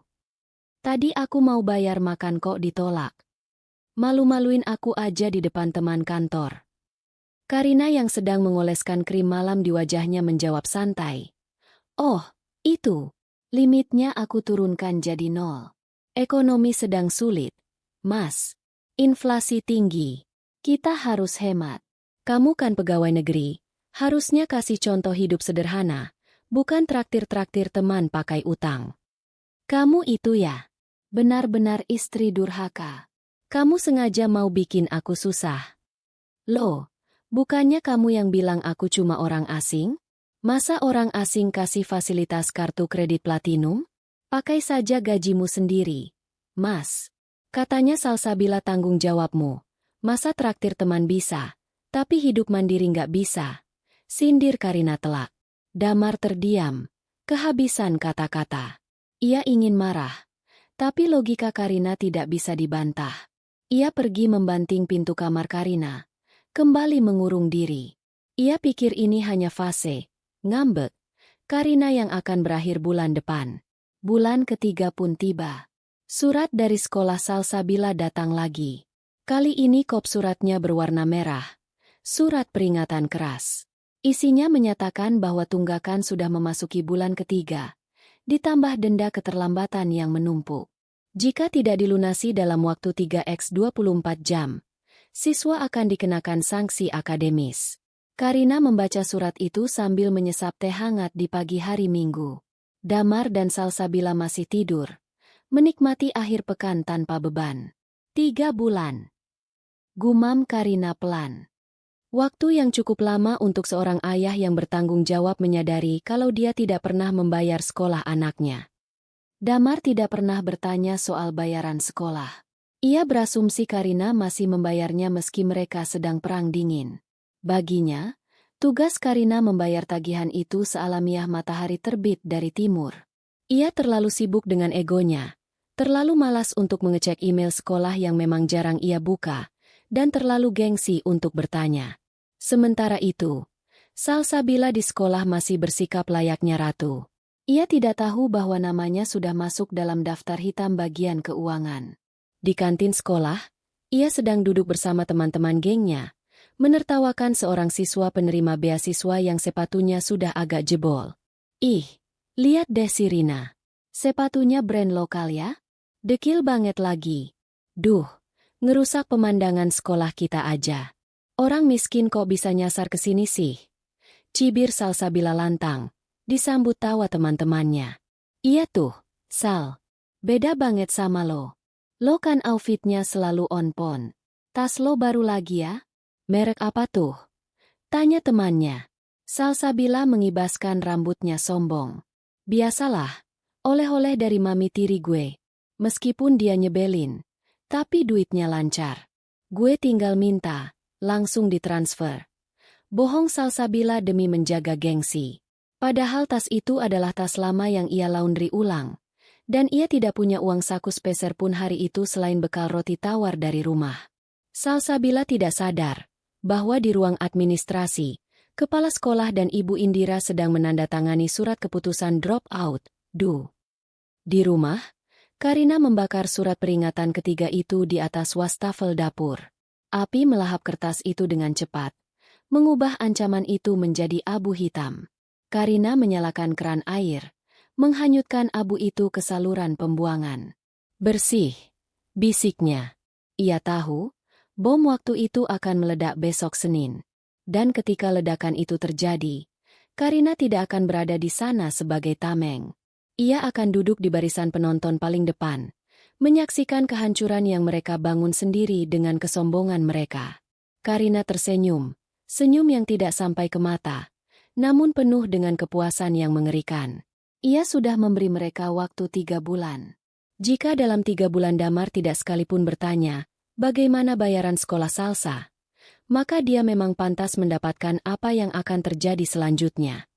Tadi aku mau bayar makan kok ditolak. Malu-maluin aku aja di depan teman kantor. Karina yang sedang mengoleskan krim malam di wajahnya menjawab santai. Oh, itu. Limitnya aku turunkan jadi 0. Ekonomi sedang sulit. Mas, inflasi tinggi. Kita harus hemat. Kamu kan pegawai negeri, harusnya kasih contoh hidup sederhana, bukan traktir-traktir teman pakai utang. Kamu itu ya. Benar-benar istri durhaka. Kamu sengaja mau bikin aku susah. Loh, bukannya kamu yang bilang aku cuma orang asing? Masa orang asing kasih fasilitas kartu kredit platinum? Pakai saja gajimu sendiri. Mas, katanya Salsabila tanggung jawabmu. Masa traktir teman bisa, tapi hidup mandiri nggak bisa? Sindir Karina telak. Damar terdiam, kehabisan kata-kata. Ia ingin marah. Tapi logika Karina tidak bisa dibantah. Ia pergi membanting pintu kamar Karina, kembali mengurung diri. Ia pikir ini hanya fase, ngambek. Karina yang akan berakhir bulan depan. Bulan ketiga pun tiba. Surat dari sekolah Salsabila datang lagi. Kali ini kop suratnya berwarna merah. Surat peringatan keras. Isinya menyatakan bahwa tunggakan sudah memasuki bulan ketiga. Ditambah denda keterlambatan yang menumpuk. Jika tidak dilunasi dalam waktu 3x24 jam, siswa akan dikenakan sanksi akademis. Karina membaca surat itu sambil menyesap teh hangat di pagi hari Minggu. Damar dan Salsabila masih tidur, menikmati akhir pekan tanpa beban. 3 bulan. Gumam Karina pelan. Waktu yang cukup lama untuk seorang ayah yang bertanggung jawab menyadari kalau dia tidak pernah membayar sekolah anaknya. Damar tidak pernah bertanya soal bayaran sekolah. Ia berasumsi Karina masih membayarnya meski mereka sedang perang dingin. Baginya, tugas Karina membayar tagihan itu sealamiah matahari terbit dari timur. Ia terlalu sibuk dengan egonya, terlalu malas untuk mengecek email sekolah yang memang jarang ia buka, dan terlalu gengsi untuk bertanya. Sementara itu, Salsabila di sekolah masih bersikap layaknya ratu. Ia tidak tahu bahwa namanya sudah masuk dalam daftar hitam bagian keuangan. Di kantin sekolah, ia sedang duduk bersama teman-teman gengnya, menertawakan seorang siswa penerima beasiswa yang sepatunya sudah agak jebol. Ih, lihat deh si Rina. Sepatunya brand lokal ya? Dekil banget lagi. Duh, ngerusak pemandangan sekolah kita aja. Orang miskin kok bisa nyasar ke sini sih? Cibir Salsabila lantang, disambut tawa teman-temannya. Iya tuh, Sal. Beda banget sama lo. Lo kan outfitnya selalu on point. Tas lo baru lagi ya? Merek apa tuh? Tanya temannya. Salsabila mengibaskan rambutnya sombong. Biasalah, oleh-oleh dari mami tiri gue. Meskipun dia nyebelin, tapi duitnya lancar. Gue tinggal minta, langsung ditransfer. Bohong Salsabila demi menjaga gengsi. Padahal tas itu adalah tas lama yang ia laundry ulang. Dan ia tidak punya uang saku sepeser pun hari itu selain bekal roti tawar dari rumah. Salsabila tidak sadar bahwa di ruang administrasi, Kepala Sekolah dan Ibu Indira sedang menandatangani surat keputusan drop out, Di rumah, Karina membakar surat peringatan ketiga itu di atas wastafel dapur. Api melahap kertas itu dengan cepat, mengubah ancaman itu menjadi abu hitam. Karina menyalakan keran air, menghanyutkan abu itu ke saluran pembuangan. Bersih, bisiknya. Ia tahu, bom waktu itu akan meledak besok Senin. Dan ketika ledakan itu terjadi, Karina tidak akan berada di sana sebagai tameng. Ia akan duduk di barisan penonton paling depan, menyaksikan kehancuran yang mereka bangun sendiri dengan kesombongan mereka. Karina tersenyum, senyum yang tidak sampai ke mata, namun penuh dengan kepuasan yang mengerikan. Ia sudah memberi mereka waktu 3 bulan. Jika dalam 3 bulan Damar tidak sekalipun bertanya, bagaimana bayaran sekolah Salsa, maka dia memang pantas mendapatkan apa yang akan terjadi selanjutnya.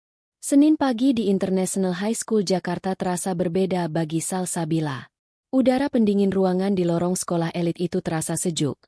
Senin pagi di International High School Jakarta terasa berbeda bagi Salsabila. Udara pendingin ruangan di lorong sekolah elit itu terasa sejuk.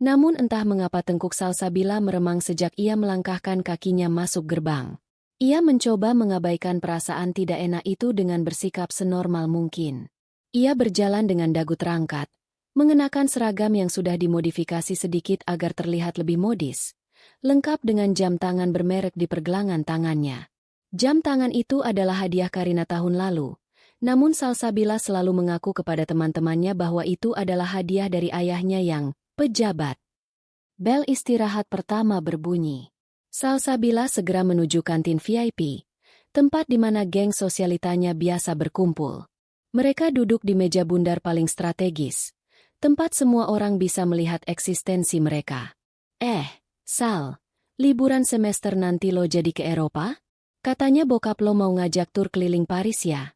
Namun entah mengapa tengkuk Salsabila meremang sejak ia melangkahkan kakinya masuk gerbang. Ia mencoba mengabaikan perasaan tidak enak itu dengan bersikap senormal mungkin. Ia berjalan dengan dagu terangkat, mengenakan seragam yang sudah dimodifikasi sedikit agar terlihat lebih modis, lengkap dengan jam tangan bermerek di pergelangan tangannya. Jam tangan itu adalah hadiah Karina tahun lalu, namun Salsabila selalu mengaku kepada teman-temannya bahwa itu adalah hadiah dari ayahnya yang pejabat. Bel istirahat pertama berbunyi. Salsabila segera menuju kantin VIP, tempat di mana geng sosialitanya biasa berkumpul. Mereka duduk di meja bundar paling strategis, tempat semua orang bisa melihat eksistensi mereka. Sal, liburan semester nanti lo jadi ke Eropa? Katanya bokap lo mau ngajak tur keliling Paris ya?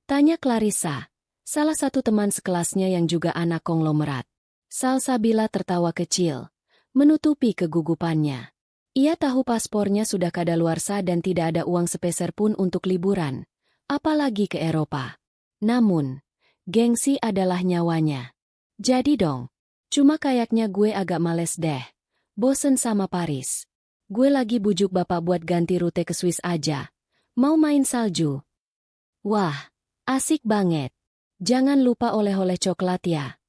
Tanya Clarissa, salah satu teman sekelasnya yang juga anak konglomerat. Salsabila tertawa kecil, menutupi kegugupannya. Ia tahu paspornya sudah kadaluarsa dan tidak ada uang sepeser pun untuk liburan, apalagi ke Eropa. Namun, gengsi adalah nyawanya. Jadi dong, cuma kayaknya gue agak males deh. Bosen sama Paris. Gue lagi bujuk bapak buat ganti rute ke Swiss aja. Mau main salju. Wah, asik banget. Jangan lupa oleh-oleh coklat ya.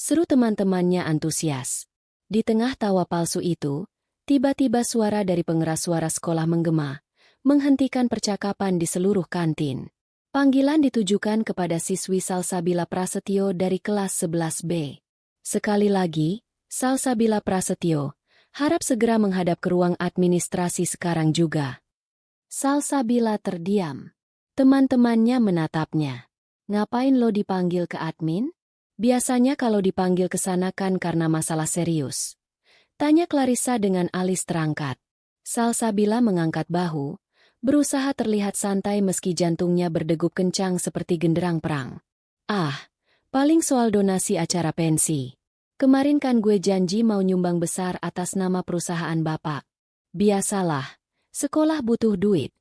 Seru teman-temannya antusias. Di tengah tawa palsu itu, tiba-tiba suara dari pengeras suara sekolah menggema, menghentikan percakapan di seluruh kantin. Panggilan ditujukan kepada siswi Salsabila Prasetyo dari kelas 11B. Sekali lagi, Salsabila Prasetyo, harap segera menghadap ke ruang administrasi sekarang juga. Salsabila terdiam. Teman-temannya menatapnya. Ngapain lo dipanggil ke admin? Biasanya kalau dipanggil ke sana kan karena masalah serius. Tanya Clarissa dengan alis terangkat. Salsabila mengangkat bahu, berusaha terlihat santai meski jantungnya berdegup kencang seperti genderang perang. Paling soal donasi acara pensi. Kemarin kan gue janji mau nyumbang besar atas nama perusahaan bapak. Biasalah, sekolah butuh duit.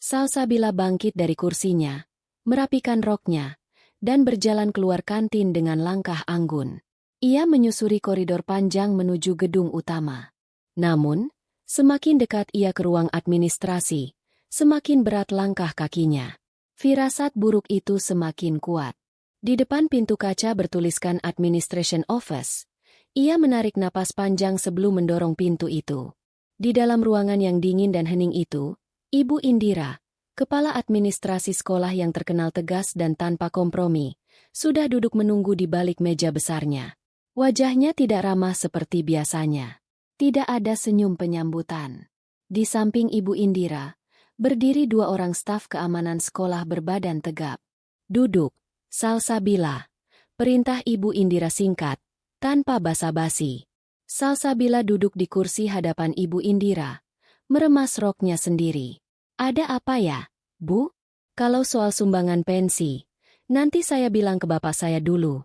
Salsabila bangkit dari kursinya, merapikan roknya, dan berjalan keluar kantin dengan langkah anggun. Ia menyusuri koridor panjang menuju gedung utama. Namun, semakin dekat ia ke ruang administrasi, semakin berat langkah kakinya. Firasat buruk itu semakin kuat. Di depan pintu kaca bertuliskan Administration Office. Ia menarik napas panjang sebelum mendorong pintu itu. Di dalam ruangan yang dingin dan hening itu, Ibu Indira, kepala administrasi sekolah yang terkenal tegas dan tanpa kompromi, sudah duduk menunggu di balik meja besarnya. Wajahnya tidak ramah seperti biasanya. Tidak ada senyum penyambutan. Di samping Ibu Indira, Berdiri dua orang staf keamanan sekolah berbadan tegap. Duduk, Salsabila. Perintah Ibu Indira singkat, tanpa basa-basi. Salsabila duduk di kursi hadapan Ibu Indira, meremas roknya sendiri. Ada apa ya, Bu? Kalau soal sumbangan pensi, nanti saya bilang ke bapak saya dulu.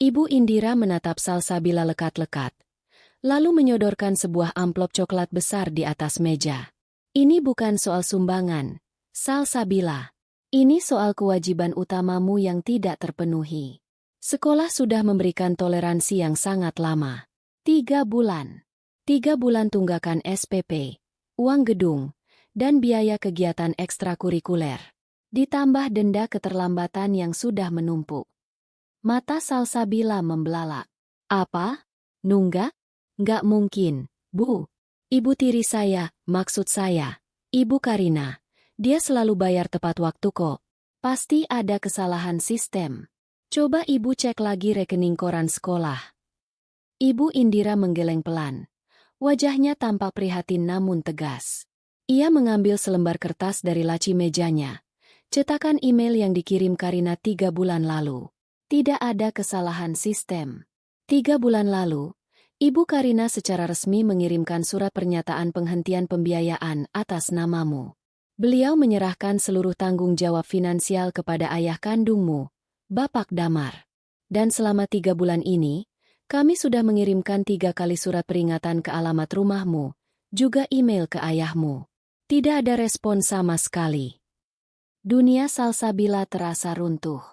Ibu Indira menatap Salsabila lekat-lekat, lalu menyodorkan sebuah amplop coklat besar di atas meja. Ini bukan soal sumbangan, Salsabila. Ini soal kewajiban utamamu yang tidak terpenuhi. Sekolah sudah memberikan toleransi yang sangat lama. 3 bulan. 3 bulan tunggakan SPP, uang gedung, dan biaya kegiatan ekstrakurikuler. Ditambah denda keterlambatan yang sudah menumpuk. Mata Salsabila membelalak. Apa? Nunggak? Nggak mungkin, Bu. Ibu tiri saya, maksud saya, Ibu Karina. Dia selalu bayar tepat waktu kok. Pasti ada kesalahan sistem. Coba Ibu cek lagi rekening koran sekolah. Ibu Indira menggeleng pelan. Wajahnya tampak prihatin namun tegas. Ia mengambil selembar kertas dari laci mejanya. Cetakan email yang dikirim Karina 3 bulan lalu. Tidak ada kesalahan sistem. 3 bulan lalu, Ibu Karina secara resmi mengirimkan surat pernyataan penghentian pembiayaan atas namamu. Beliau menyerahkan seluruh tanggung jawab finansial kepada ayah kandungmu, Bapak Damar. Dan selama 3 bulan ini, kami sudah mengirimkan 3 kali surat peringatan ke alamat rumahmu, juga email ke ayahmu. Tidak ada respon sama sekali. Dunia Salsabila terasa runtuh.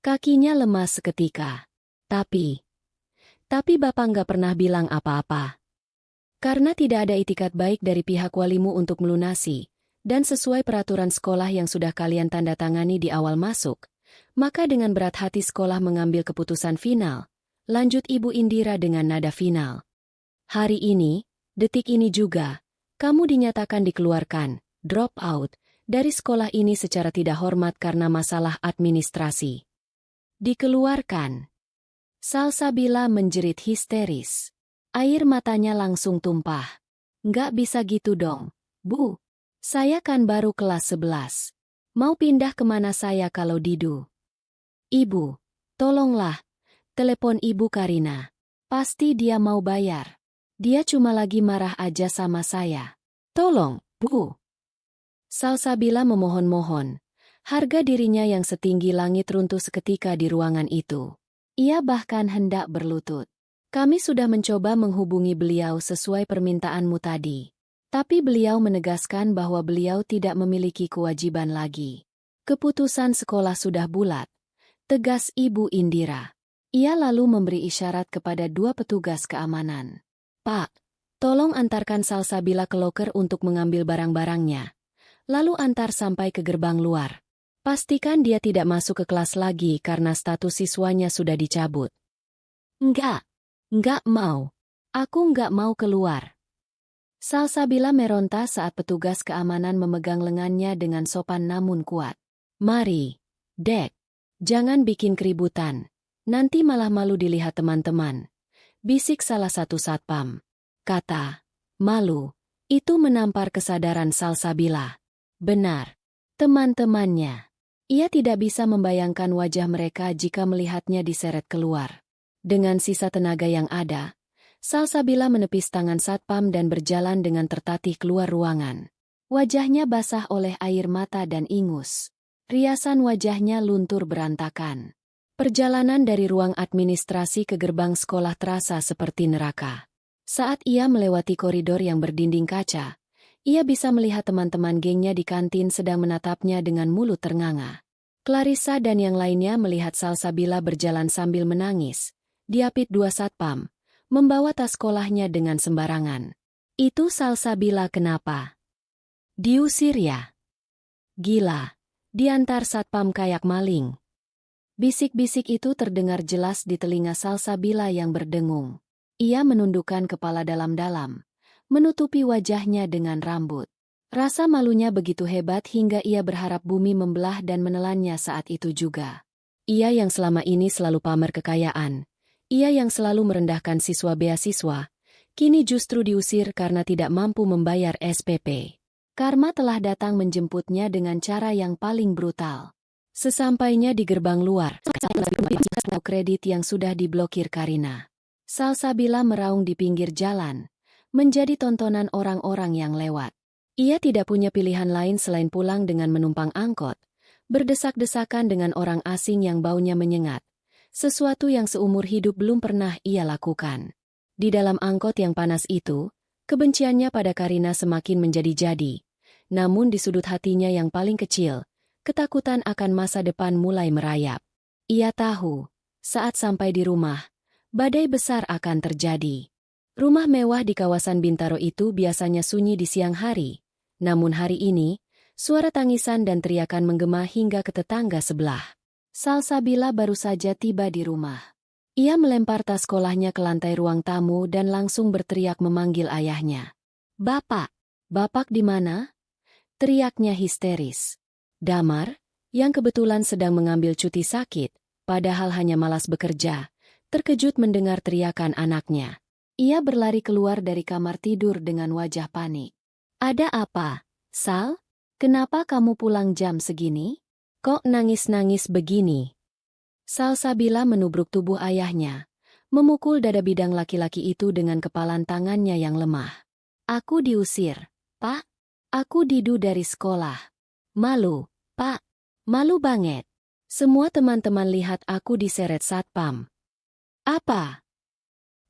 Kakinya lemas seketika. Tapi Bapak nggak pernah bilang apa-apa. Karena tidak ada itikat baik dari pihak walimu untuk melunasi, dan sesuai peraturan sekolah yang sudah kalian tanda tangani di awal masuk, maka dengan berat hati sekolah mengambil keputusan final, lanjut Ibu Indira dengan nada final. Hari ini, detik ini juga, kamu dinyatakan dikeluarkan, drop out, dari sekolah ini secara tidak hormat karena masalah administrasi. Dikeluarkan. Salsabila menjerit histeris. Air matanya langsung tumpah. Nggak bisa gitu dong, Bu. Saya kan baru kelas 11. Mau pindah kemana saya kalau Didu? Ibu, tolonglah. Telepon Ibu Karina. Pasti dia mau bayar. Dia cuma lagi marah aja sama saya. Tolong, Bu. Salsabila memohon-mohon. Harga dirinya yang setinggi langit runtuh seketika di ruangan itu. Ia bahkan hendak berlutut. Kami sudah mencoba menghubungi beliau sesuai permintaanmu tadi. Tapi beliau menegaskan bahwa beliau tidak memiliki kewajiban lagi. Keputusan sekolah sudah bulat. Tegas Ibu Indira. Ia lalu memberi isyarat kepada 2 petugas keamanan. Pak, tolong antarkan Salsabila ke loker untuk mengambil barang-barangnya. Lalu antar sampai ke gerbang luar. Pastikan dia tidak masuk ke kelas lagi karena status siswanya sudah dicabut. Enggak mau. Aku enggak mau keluar. Salsabila meronta saat petugas keamanan memegang lengannya dengan sopan namun kuat. Mari, Dek. Jangan bikin keributan. Nanti malah malu dilihat teman-teman. Bisik salah satu satpam. Kata, malu. Itu menampar kesadaran Salsabila. Benar. Teman-temannya. Ia tidak bisa membayangkan wajah mereka jika melihatnya diseret keluar. Dengan sisa tenaga yang ada, Salsabila menepis tangan satpam dan berjalan dengan tertatih keluar ruangan. Wajahnya basah oleh air mata dan ingus. Riasan wajahnya luntur berantakan. Perjalanan dari ruang administrasi ke gerbang sekolah terasa seperti neraka. Saat ia melewati koridor yang berdinding kaca, ia bisa melihat teman-teman gengnya di kantin sedang menatapnya dengan mulut ternganga. Clarissa dan yang lainnya melihat Salsabila berjalan sambil menangis. Diapit 2 satpam, membawa tas sekolahnya dengan sembarangan. Itu Salsabila kenapa? Diusir ya? Gila, diantar satpam kayak maling. Bisik-bisik itu terdengar jelas di telinga Salsabila yang berdengung. Ia menundukkan kepala dalam-dalam, menutupi wajahnya dengan rambut. Rasa malunya begitu hebat hingga ia berharap bumi membelah dan menelannya saat itu juga. Ia yang selama ini selalu pamer kekayaan, ia yang selalu merendahkan siswa beasiswa, kini justru diusir karena tidak mampu membayar SPP. Karma telah datang menjemputnya dengan cara yang paling brutal. Sesampainya di gerbang luar, kredit yang sudah diblokir Karina. Salsabila meraung di pinggir jalan, menjadi tontonan orang-orang yang lewat. Ia tidak punya pilihan lain selain pulang dengan menumpang angkot, berdesak-desakan dengan orang asing yang baunya menyengat, sesuatu yang seumur hidup belum pernah ia lakukan. Di dalam angkot yang panas itu, kebenciannya pada Karina semakin menjadi-jadi. Namun di sudut hatinya yang paling kecil, ketakutan akan masa depan mulai merayap. Ia tahu, saat sampai di rumah, badai besar akan terjadi. Rumah mewah di kawasan Bintaro itu biasanya sunyi di siang hari, namun hari ini, suara tangisan dan teriakan menggema hingga ke tetangga sebelah. Salsabila baru saja tiba di rumah. Ia melempar tas sekolahnya ke lantai ruang tamu dan langsung berteriak memanggil ayahnya. "Bapak! Bapak di mana?" Teriaknya histeris. Damar, yang kebetulan sedang mengambil cuti sakit, padahal hanya malas bekerja, terkejut mendengar teriakan anaknya. Ia berlari keluar dari kamar tidur dengan wajah panik. "Ada apa, Sal? Kenapa kamu pulang jam segini? Kok nangis-nangis begini?" Salsabila menubruk tubuh ayahnya, memukul dada bidang laki-laki itu dengan kepalan tangannya yang lemah. "Aku diusir, Pak. Aku didu dari sekolah. Malu, Pak. Malu banget. Semua teman-teman lihat aku diseret satpam." "Apa?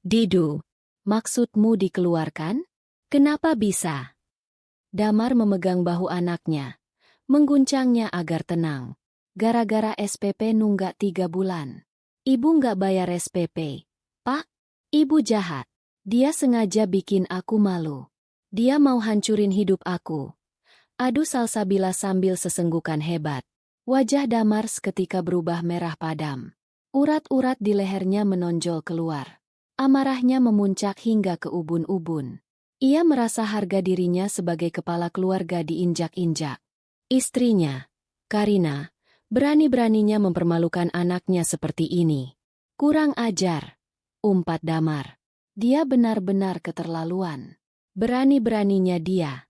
Didu? Maksudmu dikeluarkan? Kenapa bisa?" Damar memegang bahu anaknya, mengguncangnya agar tenang. "Gara-gara SPP nunggak 3 bulan. Ibu nggak bayar SPP. Pak, ibu jahat. Dia sengaja bikin aku malu. Dia mau hancurin hidup aku." Adu Salsabila sambil sesenggukan hebat. Wajah Damar seketika berubah merah padam. Urat-urat di lehernya menonjol keluar. Amarahnya memuncak hingga ke ubun-ubun. Ia merasa harga dirinya sebagai kepala keluarga diinjak-injak. Istrinya, Karina, berani-beraninya mempermalukan anaknya seperti ini. "Kurang ajar," umpat Damar. "Dia benar-benar keterlaluan. Berani-beraninya dia."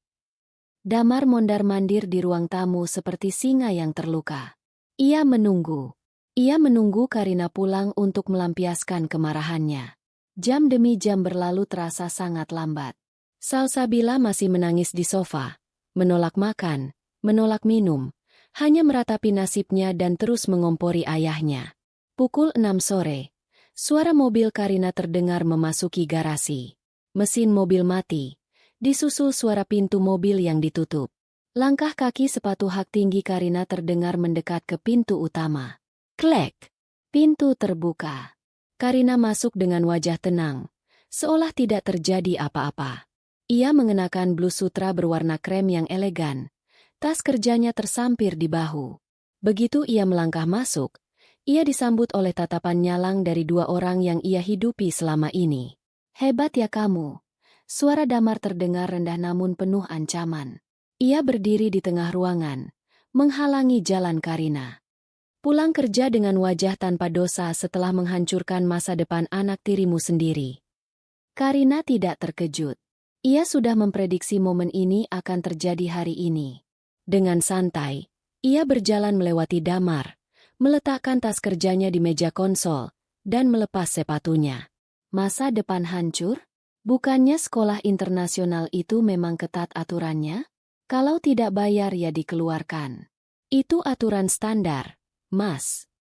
Damar mondar-mandir di ruang tamu seperti singa yang terluka. Ia menunggu. Ia menunggu Karina pulang untuk melampiaskan kemarahannya. Jam demi jam berlalu terasa sangat lambat. Salsabila masih menangis di sofa, menolak makan, menolak minum, hanya meratapi nasibnya dan terus mengompori ayahnya. Pukul 6 sore, suara mobil Karina terdengar memasuki garasi. Mesin mobil mati. Disusul suara pintu mobil yang ditutup. Langkah kaki sepatu hak tinggi Karina terdengar mendekat ke pintu utama. Klek! Pintu terbuka. Karina masuk dengan wajah tenang, seolah tidak terjadi apa-apa. Ia mengenakan blus sutra berwarna krem yang elegan. Tas kerjanya tersampir di bahu. Begitu ia melangkah masuk, ia disambut oleh tatapan nyalang dari 2 orang yang ia hidupi selama ini. "Hebat ya kamu." Suara Damar terdengar rendah namun penuh ancaman. Ia berdiri di tengah ruangan, menghalangi jalan Karina. "Pulang kerja dengan wajah tanpa dosa setelah menghancurkan masa depan anak tirimu sendiri." Karina tidak terkejut. Ia sudah memprediksi momen ini akan terjadi hari ini. Dengan santai, ia berjalan melewati Damar, meletakkan tas kerjanya di meja konsol, dan melepas sepatunya. Masa depan hancur? Bukannya sekolah internasional itu memang ketat aturannya? Kalau tidak bayar ya dikeluarkan. Itu aturan standar, Mas.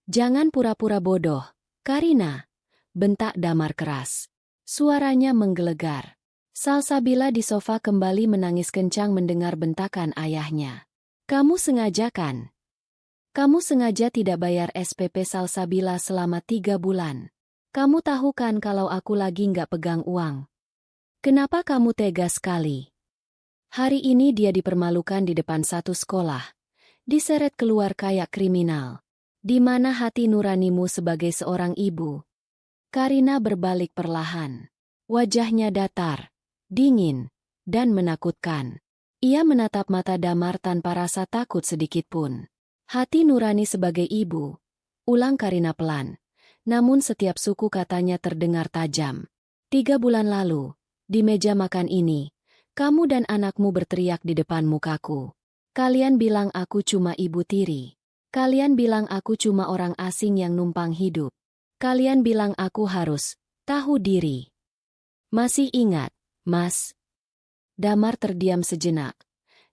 "Jangan pura-pura bodoh, Karina," bentak Damar keras. Suaranya menggelegar. Salsabila di sofa kembali menangis kencang mendengar bentakan ayahnya. "Kamu sengaja kan? Kamu sengaja tidak bayar SPP Salsabila selama 3 bulan. Kamu tahu kan kalau aku lagi nggak pegang uang. Kenapa kamu tega sekali?" Hari ini dia dipermalukan di depan satu sekolah. Diseret keluar kayak kriminal. Di mana hati nuranimu sebagai seorang ibu? Karina berbalik perlahan. Wajahnya datar, dingin, dan menakutkan. Ia menatap mata Damar tanpa rasa takut sedikitpun. "Hati nurani sebagai ibu," ulang Karina pelan. Namun setiap suku katanya terdengar tajam. 3 bulan lalu, di meja makan ini, Kamu dan anakmu berteriak di depan mukaku. Kalian bilang aku cuma ibu tiri. Kalian bilang aku cuma orang asing yang numpang hidup. Kalian bilang aku harus tahu diri. Masih ingat, Mas? Damar terdiam sejenak.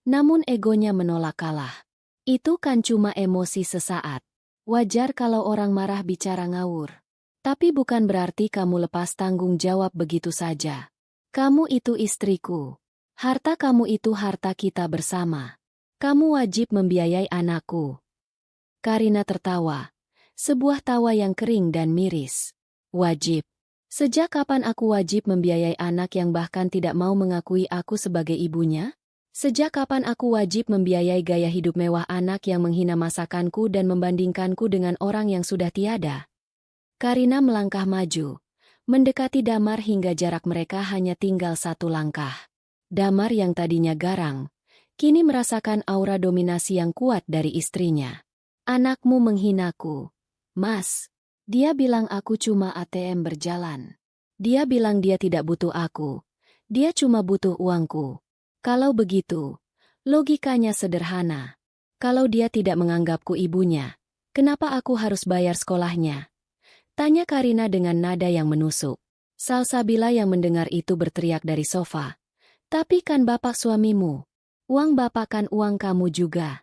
Namun egonya menolak kalah. Itu kan cuma emosi sesaat. Wajar kalau orang marah bicara ngawur. Tapi bukan berarti kamu lepas tanggung jawab begitu saja. Kamu itu istriku. Harta kamu itu harta kita bersama. Kamu wajib membiayai anakku. Karina tertawa. Sebuah tawa yang kering dan miris. Wajib. Sejak kapan aku wajib membiayai anak yang bahkan tidak mau mengakui aku sebagai ibunya? Sejak kapan aku wajib membiayai gaya hidup mewah anak yang menghina masakanku dan membandingkanku dengan orang yang sudah tiada? Karina melangkah maju, mendekati Damar hingga jarak mereka hanya tinggal 1 langkah. Damar yang tadinya garang, kini merasakan aura dominasi yang kuat dari istrinya. Anakmu menghinaku. Mas, dia bilang aku cuma ATM berjalan. Dia bilang dia tidak butuh aku. Dia cuma butuh uangku. Kalau begitu, logikanya sederhana. Kalau dia tidak menganggapku ibunya, kenapa aku harus bayar sekolahnya? Tanya Karina dengan nada yang menusuk. Salsabila yang mendengar itu berteriak dari sofa. Tapi kan bapak suamimu. Uang bapak kan uang kamu juga.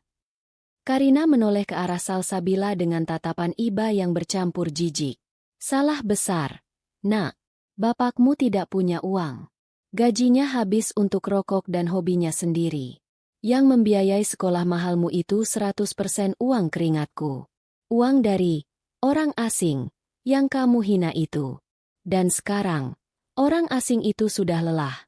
Karina menoleh ke arah Salsabila dengan tatapan iba yang bercampur jijik. Salah besar. Nak, bapakmu tidak punya uang. Gajinya habis untuk rokok dan hobinya sendiri. Yang membiayai sekolah mahalmu itu 100% uang keringatku. Uang dari orang asing yang kamu hina itu. Dan sekarang, orang asing itu sudah lelah.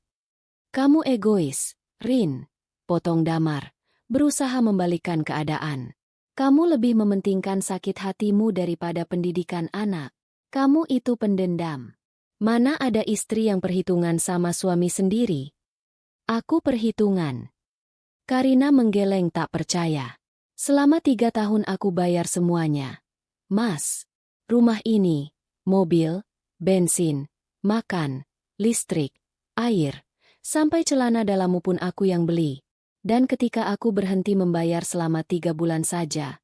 Kamu egois, Rin, potong Damar, berusaha membalikkan keadaan. Kamu lebih mementingkan sakit hatimu daripada pendidikan anak. Kamu itu pendendam. Mana ada istri yang perhitungan sama suami sendiri? Aku perhitungan. Karina menggeleng tak percaya. Selama 3 tahun aku bayar semuanya. Mas, rumah ini, mobil, bensin, makan, listrik, air, sampai celana dalammu pun aku yang beli. Dan ketika aku berhenti membayar selama 3 bulan saja,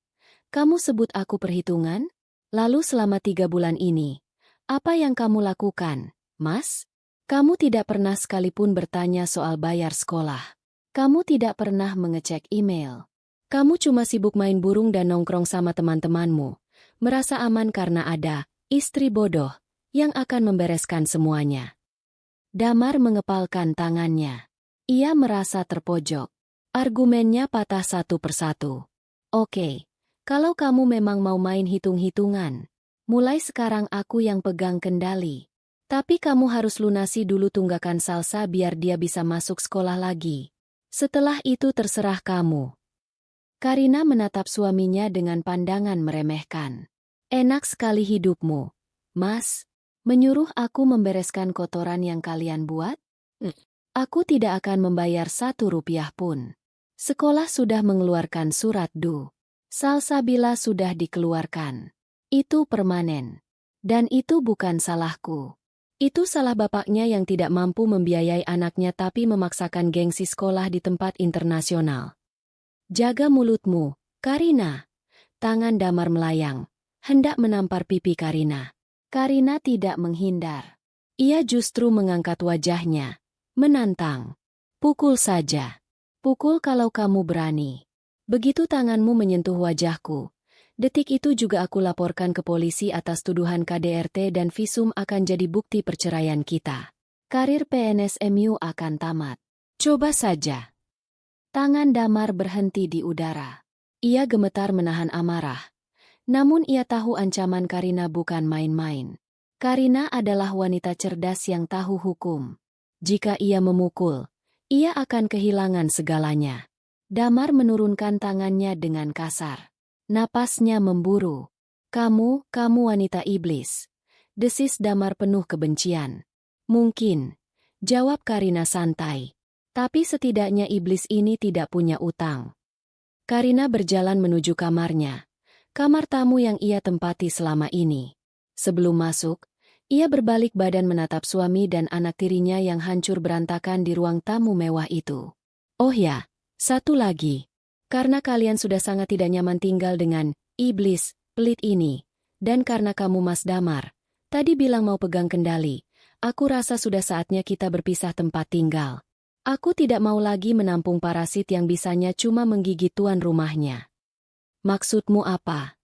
kamu sebut aku perhitungan? Lalu selama 3 bulan ini, apa yang kamu lakukan, Mas? Kamu tidak pernah sekalipun bertanya soal bayar sekolah. Kamu tidak pernah mengecek email. Kamu cuma sibuk main burung dan nongkrong sama teman-temanmu. Merasa aman karena ada istri bodoh yang akan membereskan semuanya. Damar mengepalkan tangannya. Ia merasa terpojok. Argumennya patah satu persatu. Oke, kalau kamu memang mau main hitung-hitungan, mulai sekarang aku yang pegang kendali. Tapi kamu harus lunasi dulu tunggakan Salsa biar dia bisa masuk sekolah lagi. Setelah itu terserah kamu. Karina menatap suaminya dengan pandangan meremehkan. Enak sekali hidupmu, Mas. Menyuruh aku membereskan kotoran yang kalian buat? Aku tidak akan membayar 1 rupiah pun. Sekolah sudah mengeluarkan surat DU. Salsabila sudah dikeluarkan. Itu permanen. Dan itu bukan salahku. Itu salah bapaknya yang tidak mampu membiayai anaknya tapi memaksakan gengsi sekolah di tempat internasional. Jaga mulutmu, Karina. Tangan Damar melayang, hendak menampar pipi Karina. Karina tidak menghindar. Ia justru mengangkat wajahnya, menantang. Pukul saja. Pukul kalau kamu berani. Begitu tanganmu menyentuh wajahku, detik itu juga aku laporkan ke polisi atas tuduhan KDRT dan visum akan jadi bukti perceraian kita. Karir PNSMU akan tamat. Coba saja. Tangan Damar berhenti di udara. Ia gemetar menahan amarah. Namun ia tahu ancaman Karina bukan main-main. Karina adalah wanita cerdas yang tahu hukum. Jika ia memukul, ia akan kehilangan segalanya. Damar menurunkan tangannya dengan kasar. Napasnya memburu. Kamu wanita iblis. Desis Damar penuh kebencian. Mungkin, jawab Karina santai. Tapi setidaknya iblis ini tidak punya utang. Karina berjalan menuju kamarnya. Kamar tamu yang ia tempati selama ini. Sebelum masuk, Ia berbalik badan menatap suami dan anak tirinya yang hancur berantakan di ruang tamu mewah itu. Oh ya, satu lagi. Karena kalian sudah sangat tidak nyaman tinggal dengan iblis pelit ini, dan karena kamu Mas Damar tadi bilang mau pegang kendali, aku rasa sudah saatnya kita berpisah tempat tinggal. Aku tidak mau lagi menampung parasit yang bisanya cuma menggigit tuan rumahnya. Maksudmu apa?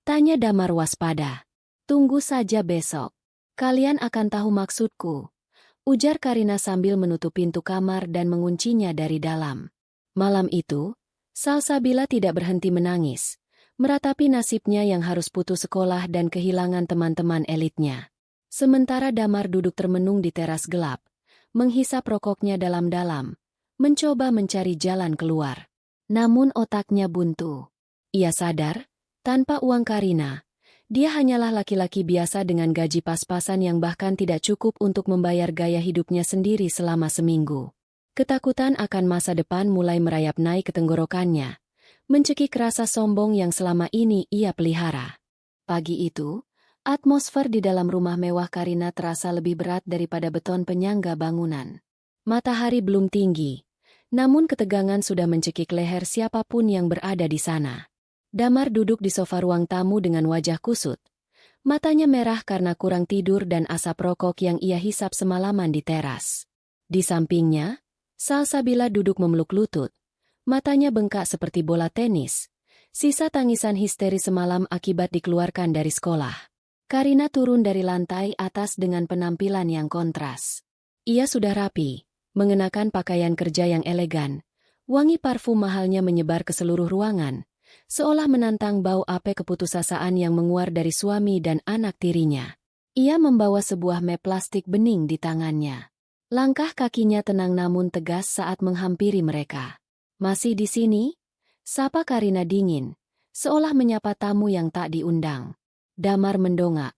Tanya Damar waspada. Tunggu saja besok. Kalian akan tahu maksudku, ujar Karina sambil menutup pintu kamar dan menguncinya dari dalam. Malam itu, Salsabila tidak berhenti menangis, meratapi nasibnya yang harus putus sekolah dan kehilangan teman-teman elitnya. Sementara Damar duduk termenung di teras gelap, menghisap rokoknya dalam-dalam, mencoba mencari jalan keluar. Namun otaknya buntu. Ia sadar, tanpa uang Karina, dia hanyalah laki-laki biasa dengan gaji pas-pasan yang bahkan tidak cukup untuk membayar gaya hidupnya sendiri selama seminggu. Ketakutan akan masa depan mulai merayap naik ke tenggorokannya, mencekik rasa sombong yang selama ini ia pelihara. Pagi itu, atmosfer di dalam rumah mewah Karina terasa lebih berat daripada beton penyangga bangunan. Matahari belum tinggi, namun ketegangan sudah mencekik leher siapapun yang berada di sana. Damar duduk di sofa ruang tamu dengan wajah kusut. Matanya merah karena kurang tidur dan asap rokok yang ia hisap semalaman di teras. Di sampingnya, Salsabila duduk memeluk lutut. Matanya bengkak seperti bola tenis. Sisa tangisan histeri semalam akibat dikeluarkan dari sekolah. Karina turun dari lantai atas dengan penampilan yang kontras. Ia sudah rapi, mengenakan pakaian kerja yang elegan. Wangi parfum mahalnya menyebar ke seluruh ruangan, seolah menantang bau ape keputusasaan yang menguar dari suami dan anak tirinya. Ia membawa sebuah map plastik bening di tangannya. Langkah kakinya tenang namun tegas saat menghampiri mereka. Masih di sini? Sapa Karina dingin, seolah menyapa tamu yang tak diundang. Damar mendongak.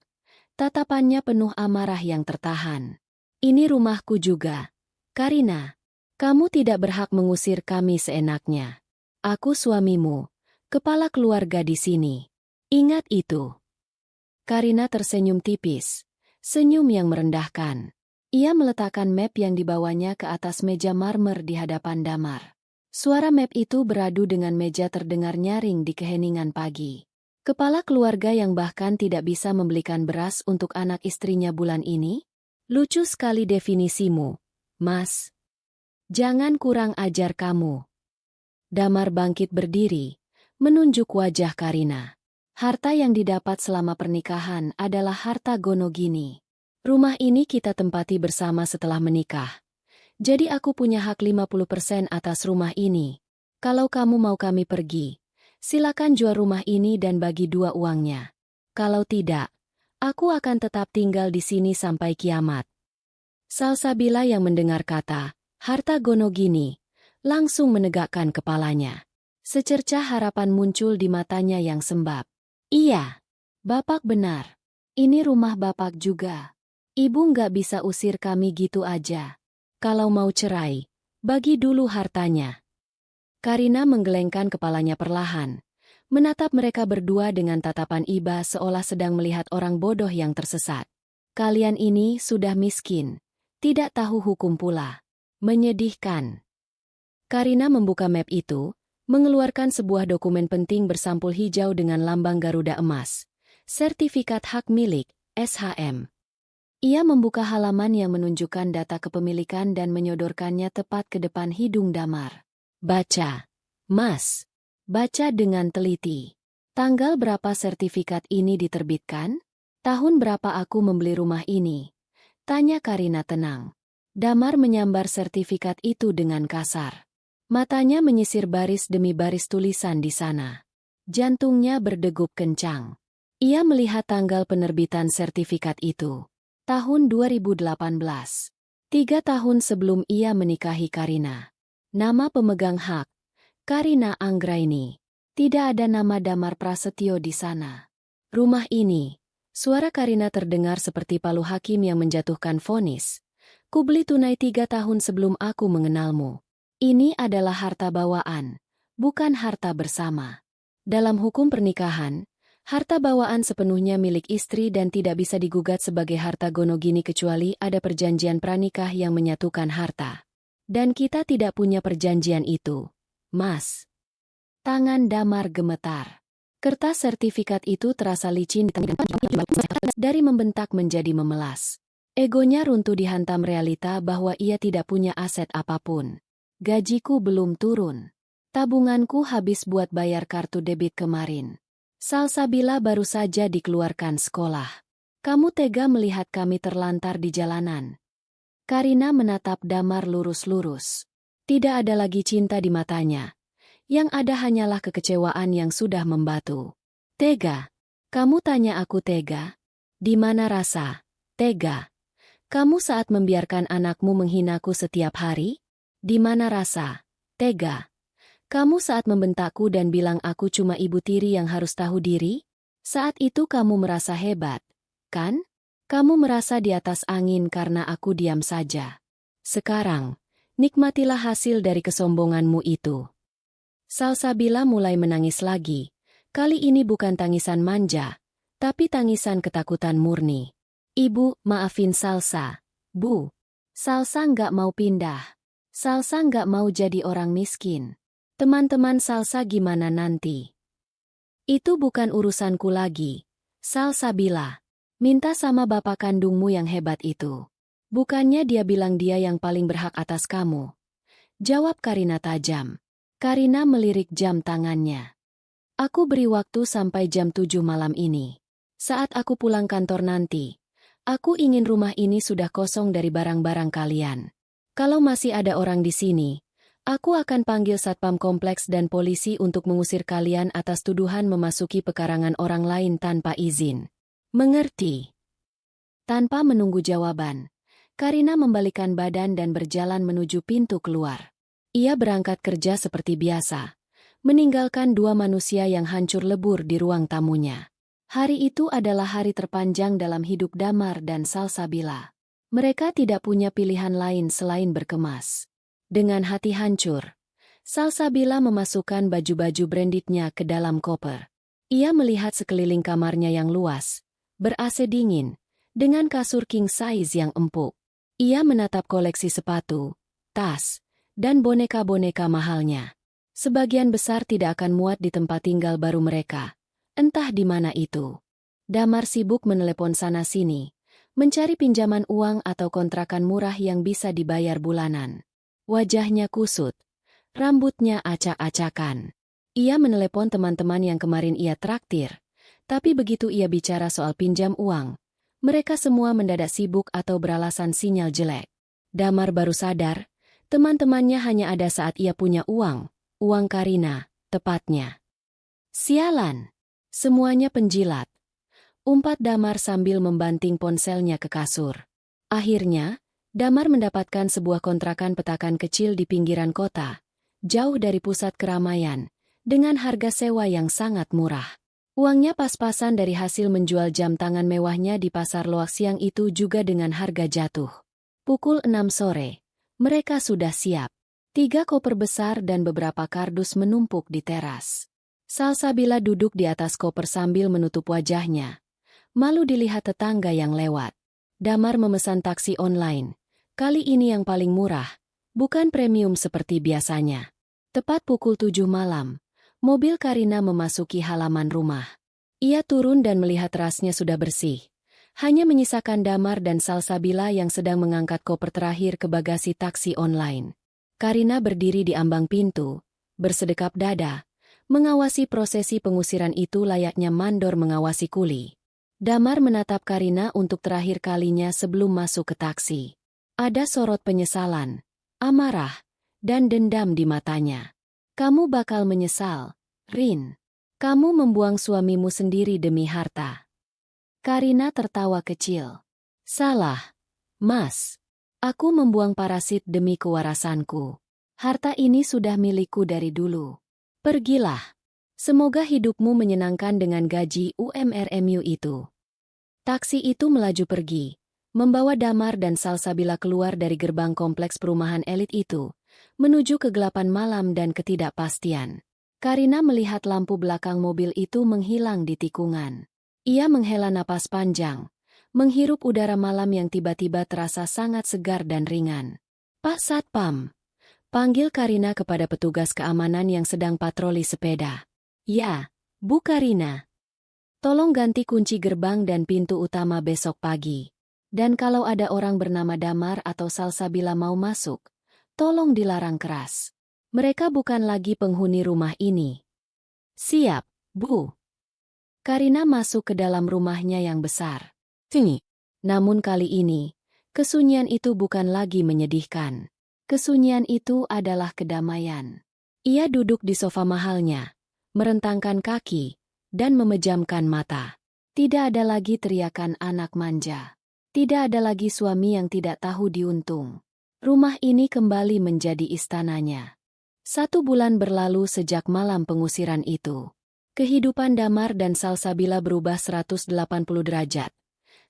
Tatapannya penuh amarah yang tertahan. Ini rumahku juga. Karina, kamu tidak berhak mengusir kami seenaknya. Aku suamimu. Kepala keluarga di sini. Ingat itu. Karina tersenyum tipis. Senyum yang merendahkan. Ia meletakkan map yang dibawanya ke atas meja marmer di hadapan Damar. Suara map itu beradu dengan meja terdengar nyaring di keheningan pagi. Kepala keluarga yang bahkan tidak bisa membelikan beras untuk anak istrinya bulan ini? Lucu sekali definisimu, Mas. Jangan kurang ajar kamu. Damar bangkit berdiri, menunjuk wajah Karina. Harta yang didapat selama pernikahan adalah harta Gonogini. Rumah ini kita tempati bersama setelah menikah. Jadi aku punya hak 50% atas rumah ini. Kalau kamu mau kami pergi, silakan jual rumah ini dan bagi dua uangnya. Kalau tidak, aku akan tetap tinggal di sini sampai kiamat. Salsabila yang mendengar kata harta Gonogini langsung menegakkan kepalanya. Secercah harapan muncul di matanya yang sembab. Iya, Bapak benar. Ini rumah Bapak juga. Ibu nggak bisa usir kami gitu aja. Kalau mau cerai, bagi dulu hartanya. Karina menggelengkan kepalanya perlahan, menatap mereka berdua dengan tatapan iba seolah sedang melihat orang bodoh yang tersesat. Kalian ini sudah miskin, tidak tahu hukum pula. Menyedihkan. Karina membuka map itu, mengeluarkan sebuah dokumen penting bersampul hijau dengan lambang Garuda emas. Sertifikat hak milik, SHM. Ia membuka halaman yang menunjukkan data kepemilikan dan menyodorkannya tepat ke depan hidung Damar. Baca. Mas. Baca dengan teliti. Tanggal berapa sertifikat ini diterbitkan? Tahun berapa aku membeli rumah ini? Tanya Karina tenang. Damar menyambar sertifikat itu dengan kasar. Matanya menyisir baris demi baris tulisan di sana. Jantungnya berdegup kencang. Ia melihat tanggal penerbitan sertifikat itu. Tahun 2018. 3 tahun sebelum ia menikahi Karina. Nama pemegang hak, Karina Anggraini. Tidak ada nama Damar Prasetyo di sana. Rumah ini, suara Karina terdengar seperti palu hakim yang menjatuhkan vonis. Kubeli tunai 3 tahun sebelum aku mengenalmu. Ini adalah harta bawaan, bukan harta bersama. Dalam hukum pernikahan, Harta bawaan sepenuhnya milik istri dan tidak bisa digugat sebagai harta gonogini kecuali ada perjanjian pranikah yang menyatukan harta. Dan kita tidak punya perjanjian itu, Mas. Tangan Damar gemetar. Kertas sertifikat itu terasa licin di tangan dari membentak menjadi memelas. Egonya runtuh dihantam realita bahwa ia tidak punya aset apapun. Gajiku belum turun. Tabunganku habis buat bayar kartu debit kemarin. Salsabila baru saja dikeluarkan sekolah. Kamu tega melihat kami terlantar di jalanan. Karina menatap Damar lurus-lurus. Tidak ada lagi cinta di matanya. Yang ada hanyalah kekecewaan yang sudah membatu. Tega? Kamu tanya aku tega? Di mana rasa? Tega? Kamu saat membiarkan anakmu menghinaku setiap hari? Di mana rasa? Tega? Kamu saat membentakku dan bilang aku cuma ibu tiri yang harus tahu diri? Saat itu kamu merasa hebat, kan? Kamu merasa di atas angin karena aku diam saja. Sekarang, nikmatilah hasil dari kesombonganmu itu. Salsabila mulai menangis lagi. Kali ini bukan tangisan manja, tapi tangisan ketakutan murni. Ibu, maafin Salsa. Bu, Salsa nggak mau pindah. Salsa nggak mau jadi orang miskin. Teman-teman Salsa gimana nanti? Itu bukan urusanku lagi. Salsabila, minta sama bapak kandungmu yang hebat itu. Bukannya dia bilang dia yang paling berhak atas kamu. Jawab Karina tajam. Karina melirik jam tangannya. Aku beri waktu sampai jam 7 malam ini. Saat aku pulang kantor nanti, aku ingin rumah ini sudah kosong dari barang-barang kalian. Kalau masih ada orang di sini, aku akan panggil satpam kompleks dan polisi untuk mengusir kalian atas tuduhan memasuki pekarangan orang lain tanpa izin. Mengerti? Tanpa menunggu jawaban, Karina membalikkan badan dan berjalan menuju pintu keluar. Ia berangkat kerja seperti biasa, meninggalkan dua manusia yang hancur lebur di ruang tamunya. Hari itu adalah hari terpanjang dalam hidup Damar dan Salsabila. Mereka tidak punya pilihan lain selain berkemas. Dengan hati hancur, Salsabila memasukkan baju-baju brandednya ke dalam koper. Ia melihat sekeliling kamarnya yang luas, ber-AC dingin, dengan kasur king size yang empuk. Ia menatap koleksi sepatu, tas, dan boneka-boneka mahalnya. Sebagian besar tidak akan muat di tempat tinggal baru mereka. Entah di mana itu. Damar sibuk menelepon sana-sini, mencari pinjaman uang atau kontrakan murah yang bisa dibayar bulanan. Wajahnya kusut, rambutnya acak-acakan. Ia menelepon teman-teman yang kemarin ia traktir, tapi begitu ia bicara soal pinjam uang, mereka semua mendadak sibuk atau beralasan sinyal jelek. Damar baru sadar, teman-temannya hanya ada saat ia punya uang Karina, tepatnya. Sialan, semuanya penjilat. Umpat Damar sambil membanting ponselnya ke kasur. Akhirnya, Damar mendapatkan sebuah kontrakan petakan kecil di pinggiran kota, jauh dari pusat keramaian, dengan harga sewa yang sangat murah. Uangnya pas-pasan dari hasil menjual jam tangan mewahnya di pasar loak siang itu juga dengan harga jatuh. Pukul 6 sore. Mereka sudah siap. 3 koper besar dan beberapa kardus menumpuk di teras. Salsabila duduk di atas koper sambil menutup wajahnya. Malu dilihat tetangga yang lewat. Damar memesan taksi online. Kali ini yang paling murah, bukan premium seperti biasanya. Tepat pukul 7 malam, mobil Karina memasuki halaman rumah. Ia turun dan melihat rasnya sudah bersih. Hanya menyisakan Damar dan Salsabila yang sedang mengangkat koper terakhir ke bagasi taksi online. Karina berdiri di ambang pintu, bersedekap dada, mengawasi prosesi pengusiran itu layaknya mandor mengawasi kuli. Damar menatap Karina untuk terakhir kalinya sebelum masuk ke taksi. Ada sorot penyesalan, amarah, dan dendam di matanya. Kamu bakal menyesal, Rin. Kamu membuang suamimu sendiri demi harta. Karina tertawa kecil. Salah, Mas. Aku membuang parasit demi kewarasanku. Harta ini sudah milikku dari dulu. Pergilah. Semoga hidupmu menyenangkan dengan gaji UMRMU itu. Taksi itu melaju pergi, membawa Damar dan Salsabila keluar dari gerbang kompleks perumahan elit itu, menuju kegelapan malam dan ketidakpastian. Karina melihat lampu belakang mobil itu menghilang di tikungan. Ia menghela napas panjang, menghirup udara malam yang tiba-tiba terasa sangat segar dan ringan. "Pak Satpam," panggil Karina kepada petugas keamanan yang sedang patroli sepeda. "Ya, Bu Karina. Tolong ganti kunci gerbang dan pintu utama besok pagi. Dan kalau ada orang bernama Damar atau Salsabila mau masuk, tolong dilarang keras. Mereka bukan lagi penghuni rumah ini." "Siap, Bu." Karina masuk ke dalam rumahnya yang besar. Namun kali ini, kesunyian itu bukan lagi menyedihkan. Kesunyian itu adalah kedamaian. Ia duduk di sofa mahalnya, merentangkan kaki, dan memejamkan mata. Tidak ada lagi teriakan anak manja. Tidak ada lagi suami yang tidak tahu diuntung. Rumah ini kembali menjadi istananya. 1 bulan berlalu sejak malam pengusiran itu. Kehidupan Damar dan Salsabila berubah 180 derajat.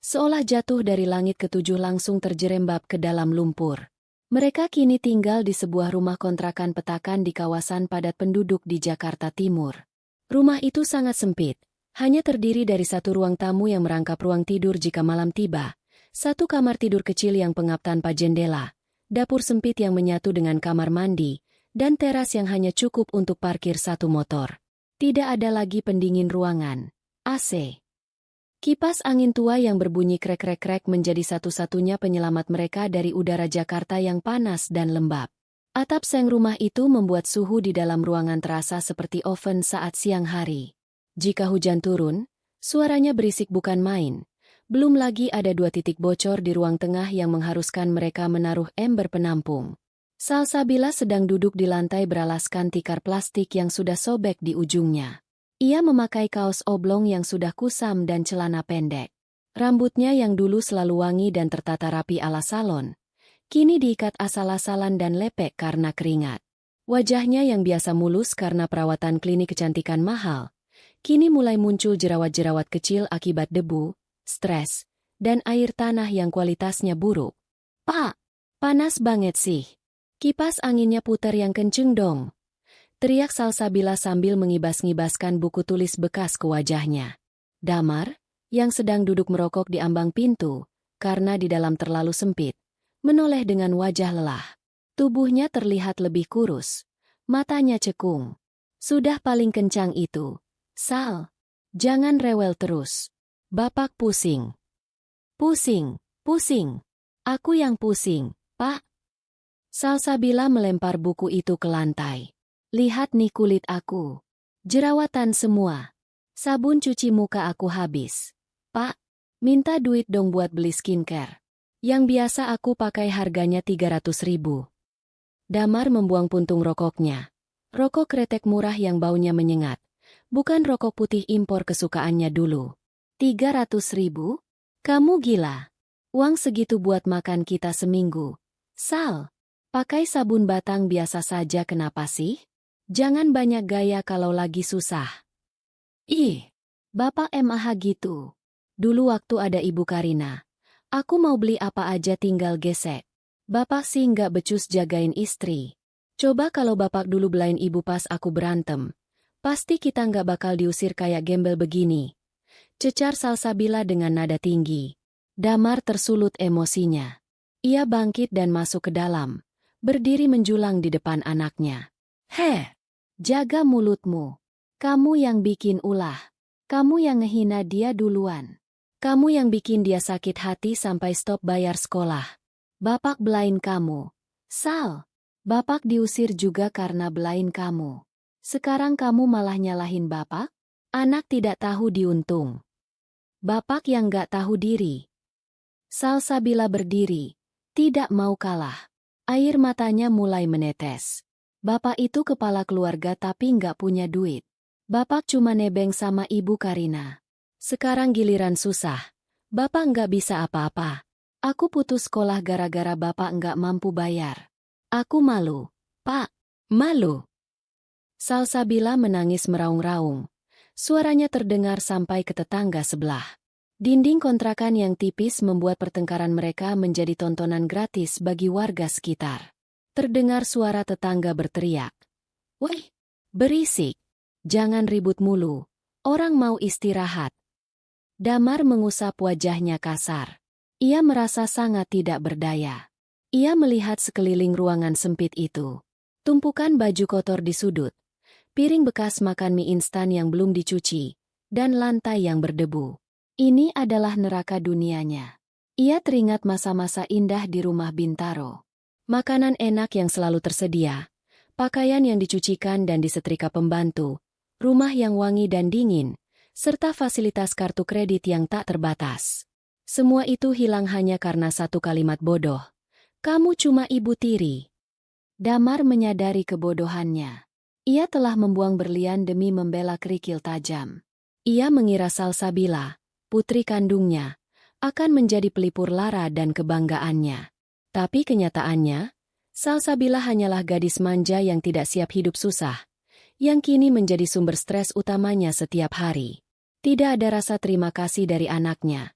Seolah jatuh dari langit ketujuh langsung terjerembab ke dalam lumpur. Mereka kini tinggal di sebuah rumah kontrakan petakan di kawasan padat penduduk di Jakarta Timur. Rumah itu sangat sempit, hanya terdiri dari 1 ruang tamu yang merangkap ruang tidur jika malam tiba, 1 kamar tidur kecil yang pengap tanpa jendela, dapur sempit yang menyatu dengan kamar mandi, dan teras yang hanya cukup untuk parkir 1 motor. Tidak ada lagi pendingin ruangan, AC. Kipas angin tua yang berbunyi krek-krek-krek menjadi satu-satunya penyelamat mereka dari udara Jakarta yang panas dan lembab. Atap seng rumah itu membuat suhu di dalam ruangan terasa seperti oven saat siang hari. Jika hujan turun, suaranya berisik bukan main. Belum lagi ada 2 titik bocor di ruang tengah yang mengharuskan mereka menaruh ember penampung. Salsabila sedang duduk di lantai beralaskan tikar plastik yang sudah sobek di ujungnya. Ia memakai kaos oblong yang sudah kusam dan celana pendek. Rambutnya yang dulu selalu wangi dan tertata rapi ala salon, kini diikat asal-asalan dan lepek karena keringat. Wajahnya yang biasa mulus karena perawatan klinik kecantikan mahal, kini mulai muncul jerawat-jerawat kecil akibat debu, stres, dan air tanah yang kualitasnya buruk. "Pak, panas banget sih. Kipas anginnya putar yang kenceng dong," teriak Salsabila sambil mengibas-ngibaskan buku tulis bekas ke wajahnya. Damar, yang sedang duduk merokok di ambang pintu, karena di dalam terlalu sempit, menoleh dengan wajah lelah. Tubuhnya terlihat lebih kurus, matanya cekung. "Sudah paling kencang itu, Sal. Jangan rewel terus. Bapak pusing." "Pusing, pusing. Aku yang pusing, Pak." Salsabila melempar buku itu ke lantai. "Lihat nih kulit aku. Jerawatan semua. Sabun cuci muka aku habis. Pak, minta duit dong buat beli skincare. Yang biasa aku pakai harganya 300.000. Damar membuang puntung rokoknya. Rokok kretek murah yang baunya menyengat. Bukan rokok putih impor kesukaannya dulu. 300.000? Kamu gila. Uang segitu buat makan kita seminggu. Sal, pakai sabun batang biasa saja kenapa sih? Jangan banyak gaya kalau lagi susah." "Ih, Bapak MAH gitu. Dulu waktu ada Ibu Karina, aku mau beli apa aja tinggal gesek. Bapak sih nggak becus jagain istri. Coba kalau Bapak dulu belain Ibu pas aku berantem, pasti kita nggak bakal diusir kayak gembel begini," cecar Salsabila dengan nada tinggi. Damar tersulut emosinya. Ia bangkit dan masuk ke dalam, berdiri menjulang di depan anaknya. Jaga mulutmu. Kamu yang bikin ulah. Kamu yang ngehina dia duluan. Kamu yang bikin dia sakit hati sampai stop bayar sekolah. Bapak belain kamu. Sal, Bapak diusir juga karena belain kamu. Sekarang kamu malah nyalahin Bapak? Anak tidak tahu diuntung. Bapak yang gak tahu diri." Salsabila berdiri, tidak mau kalah. Air matanya mulai menetes. Bapak itu kepala keluarga tapi nggak punya duit. Bapak cuma nebeng sama Ibu Karina. Sekarang giliran susah. Bapak nggak bisa apa-apa. Aku putus sekolah gara-gara Bapak nggak mampu bayar. Aku malu, Pak. Malu. Salsabila menangis meraung-raung. Suaranya terdengar sampai ke tetangga sebelah. Dinding kontrakan yang tipis membuat pertengkaran mereka menjadi tontonan gratis bagi warga sekitar. Terdengar suara tetangga berteriak. "Woi, berisik, Jangan ribut mulu. Orang mau istirahat. Damar mengusap wajahnya kasar. Ia merasa sangat tidak berdaya. Ia melihat sekeliling ruangan sempit itu. Tumpukan baju kotor di sudut. Piring bekas makan mie instan yang belum dicuci. Dan lantai yang berdebu. Ini adalah neraka dunianya. Ia teringat masa-masa indah di rumah Bintaro. Makanan enak yang selalu tersedia. Pakaian yang dicucikan dan disetrika pembantu. Rumah yang wangi dan dingin. Serta fasilitas kartu kredit yang tak terbatas. Semua itu hilang hanya karena satu kalimat bodoh. Kamu cuma ibu tiri. Damar menyadari kebodohannya. Ia telah membuang berlian demi membela kerikil tajam. Ia mengira Salsabila, putri kandungnya, akan menjadi pelipur lara dan kebanggaannya. Tapi kenyataannya, Salsabila hanyalah gadis manja yang tidak siap hidup susah, yang kini menjadi sumber stres utamanya setiap hari. Tidak ada rasa terima kasih dari anaknya.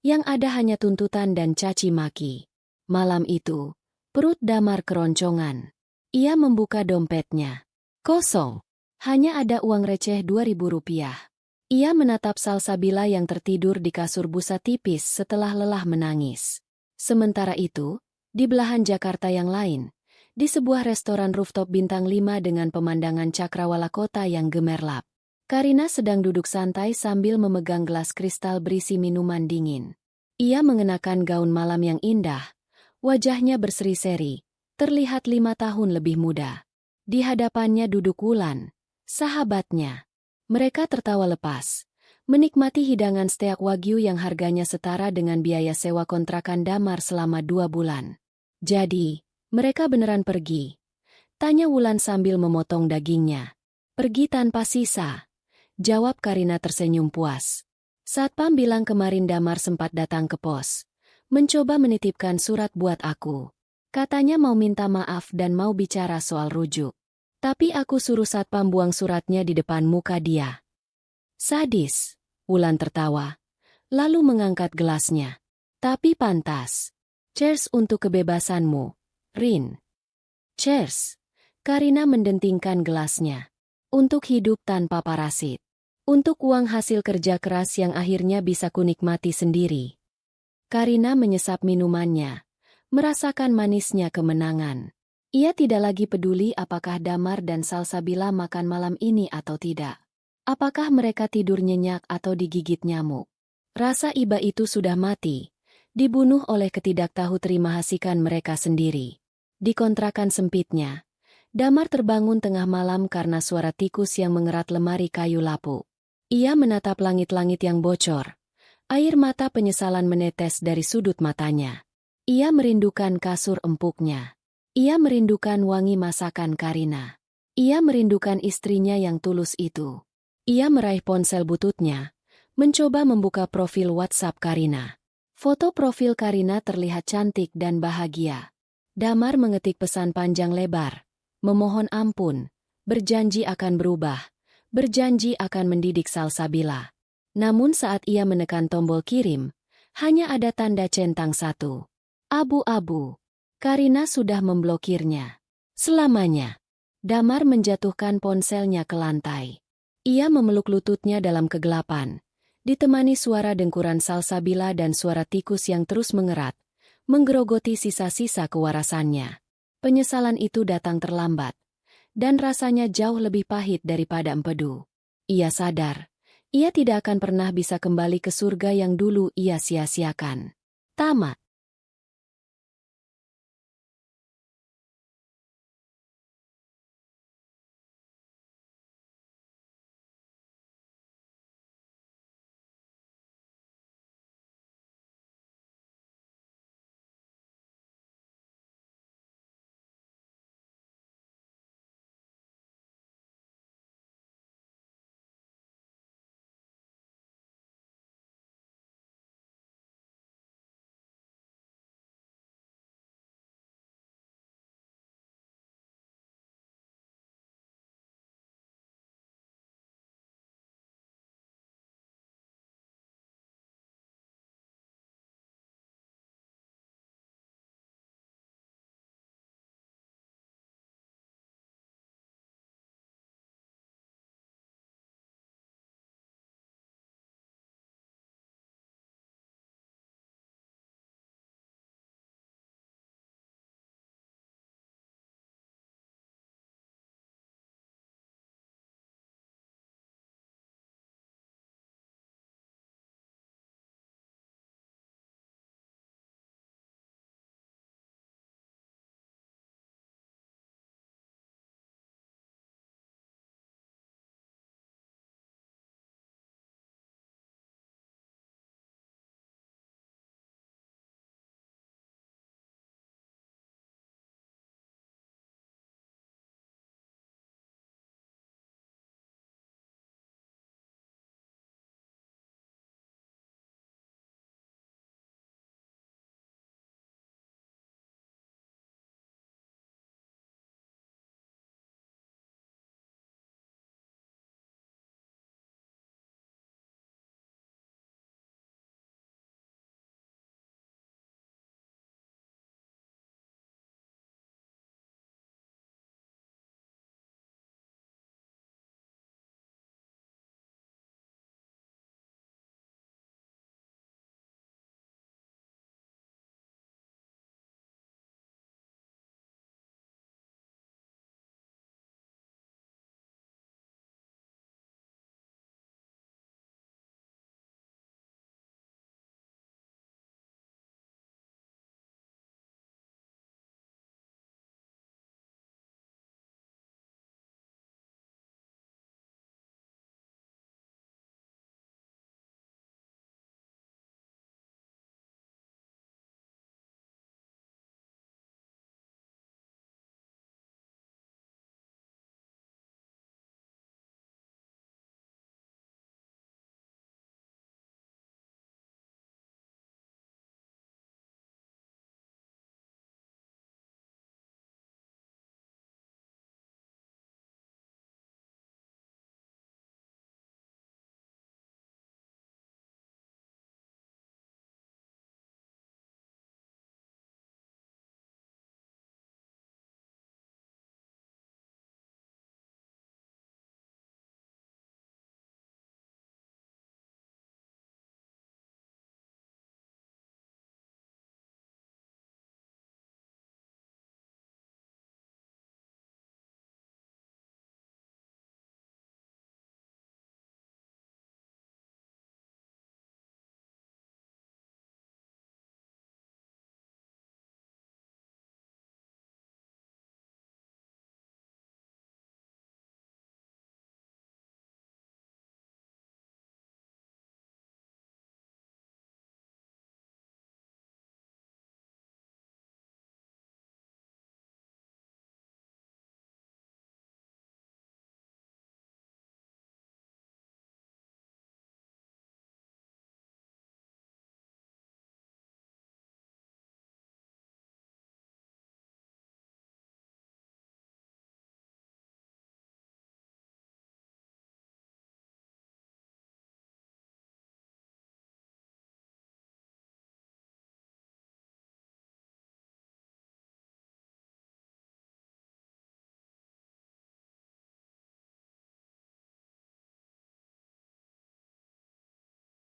Yang ada hanya tuntutan dan caci maki. Malam itu, perut Damar keroncongan. Ia membuka dompetnya. Kosong. Hanya ada uang receh Rp2.000. Ia menatap Salsabila yang tertidur di kasur busa tipis setelah lelah menangis. Sementara itu, di belahan Jakarta yang lain, di sebuah restoran rooftop bintang 5 dengan pemandangan cakrawala kota yang gemerlap, Karina sedang duduk santai sambil memegang gelas kristal berisi minuman dingin. Ia mengenakan gaun malam yang indah, wajahnya berseri-seri, terlihat 5 tahun lebih muda. Di hadapannya duduk Wulan, sahabatnya. Mereka tertawa lepas, menikmati hidangan steak wagyu yang harganya setara dengan biaya sewa kontrakan Damar selama 2 bulan. Jadi, mereka beneran pergi? Tanya Wulan sambil memotong dagingnya. Pergi tanpa sisa, jawab Karina tersenyum puas. Satpam bilang kemarin Damar sempat datang ke pos, mencoba menitipkan surat buat aku. Katanya mau minta maaf dan mau bicara soal rujuk. Tapi aku suruh Satpam buang suratnya di depan muka dia. Sadis, Wulan tertawa, lalu mengangkat gelasnya. Tapi pantas. Cheers untuk kebebasanmu, Rin. Cheers. Karina mendentingkan gelasnya. Untuk hidup tanpa parasit. Untuk uang hasil kerja keras yang akhirnya bisa kunikmati sendiri. Karina menyesap minumannya, merasakan manisnya kemenangan. Ia tidak lagi peduli apakah Damar dan Salsabila makan malam ini atau tidak. Apakah mereka tidur nyenyak atau digigit nyamuk. Rasa iba itu sudah mati, dibunuh oleh ketidaktahu-terima-hasikan mereka sendiri. Di kontrakan sempitnya, Damar terbangun tengah malam karena suara tikus yang mengerat lemari kayu lapuk. Ia menatap langit-langit yang bocor. Air mata penyesalan menetes dari sudut matanya. Ia merindukan kasur empuknya. Ia merindukan wangi masakan Karina. Ia merindukan istrinya yang tulus itu. Ia meraih ponsel bututnya, mencoba membuka profil WhatsApp Karina. Foto profil Karina terlihat cantik dan bahagia. Damar mengetik pesan panjang lebar, memohon ampun, berjanji akan berubah, berjanji akan mendidik Salsabila. Namun saat ia menekan tombol kirim, hanya ada tanda centang satu. Abu-abu. Karina sudah memblokirnya. Selamanya. Damar menjatuhkan ponselnya ke lantai. Ia memeluk lututnya dalam kegelapan, ditemani suara dengkuran Salsabila dan suara tikus yang terus mengerat, menggerogoti sisa-sisa kewarasannya. Penyesalan itu datang terlambat, dan rasanya jauh lebih pahit daripada empedu. Ia sadar, ia tidak akan pernah bisa kembali ke surga yang dulu ia sia-siakan. Tamat.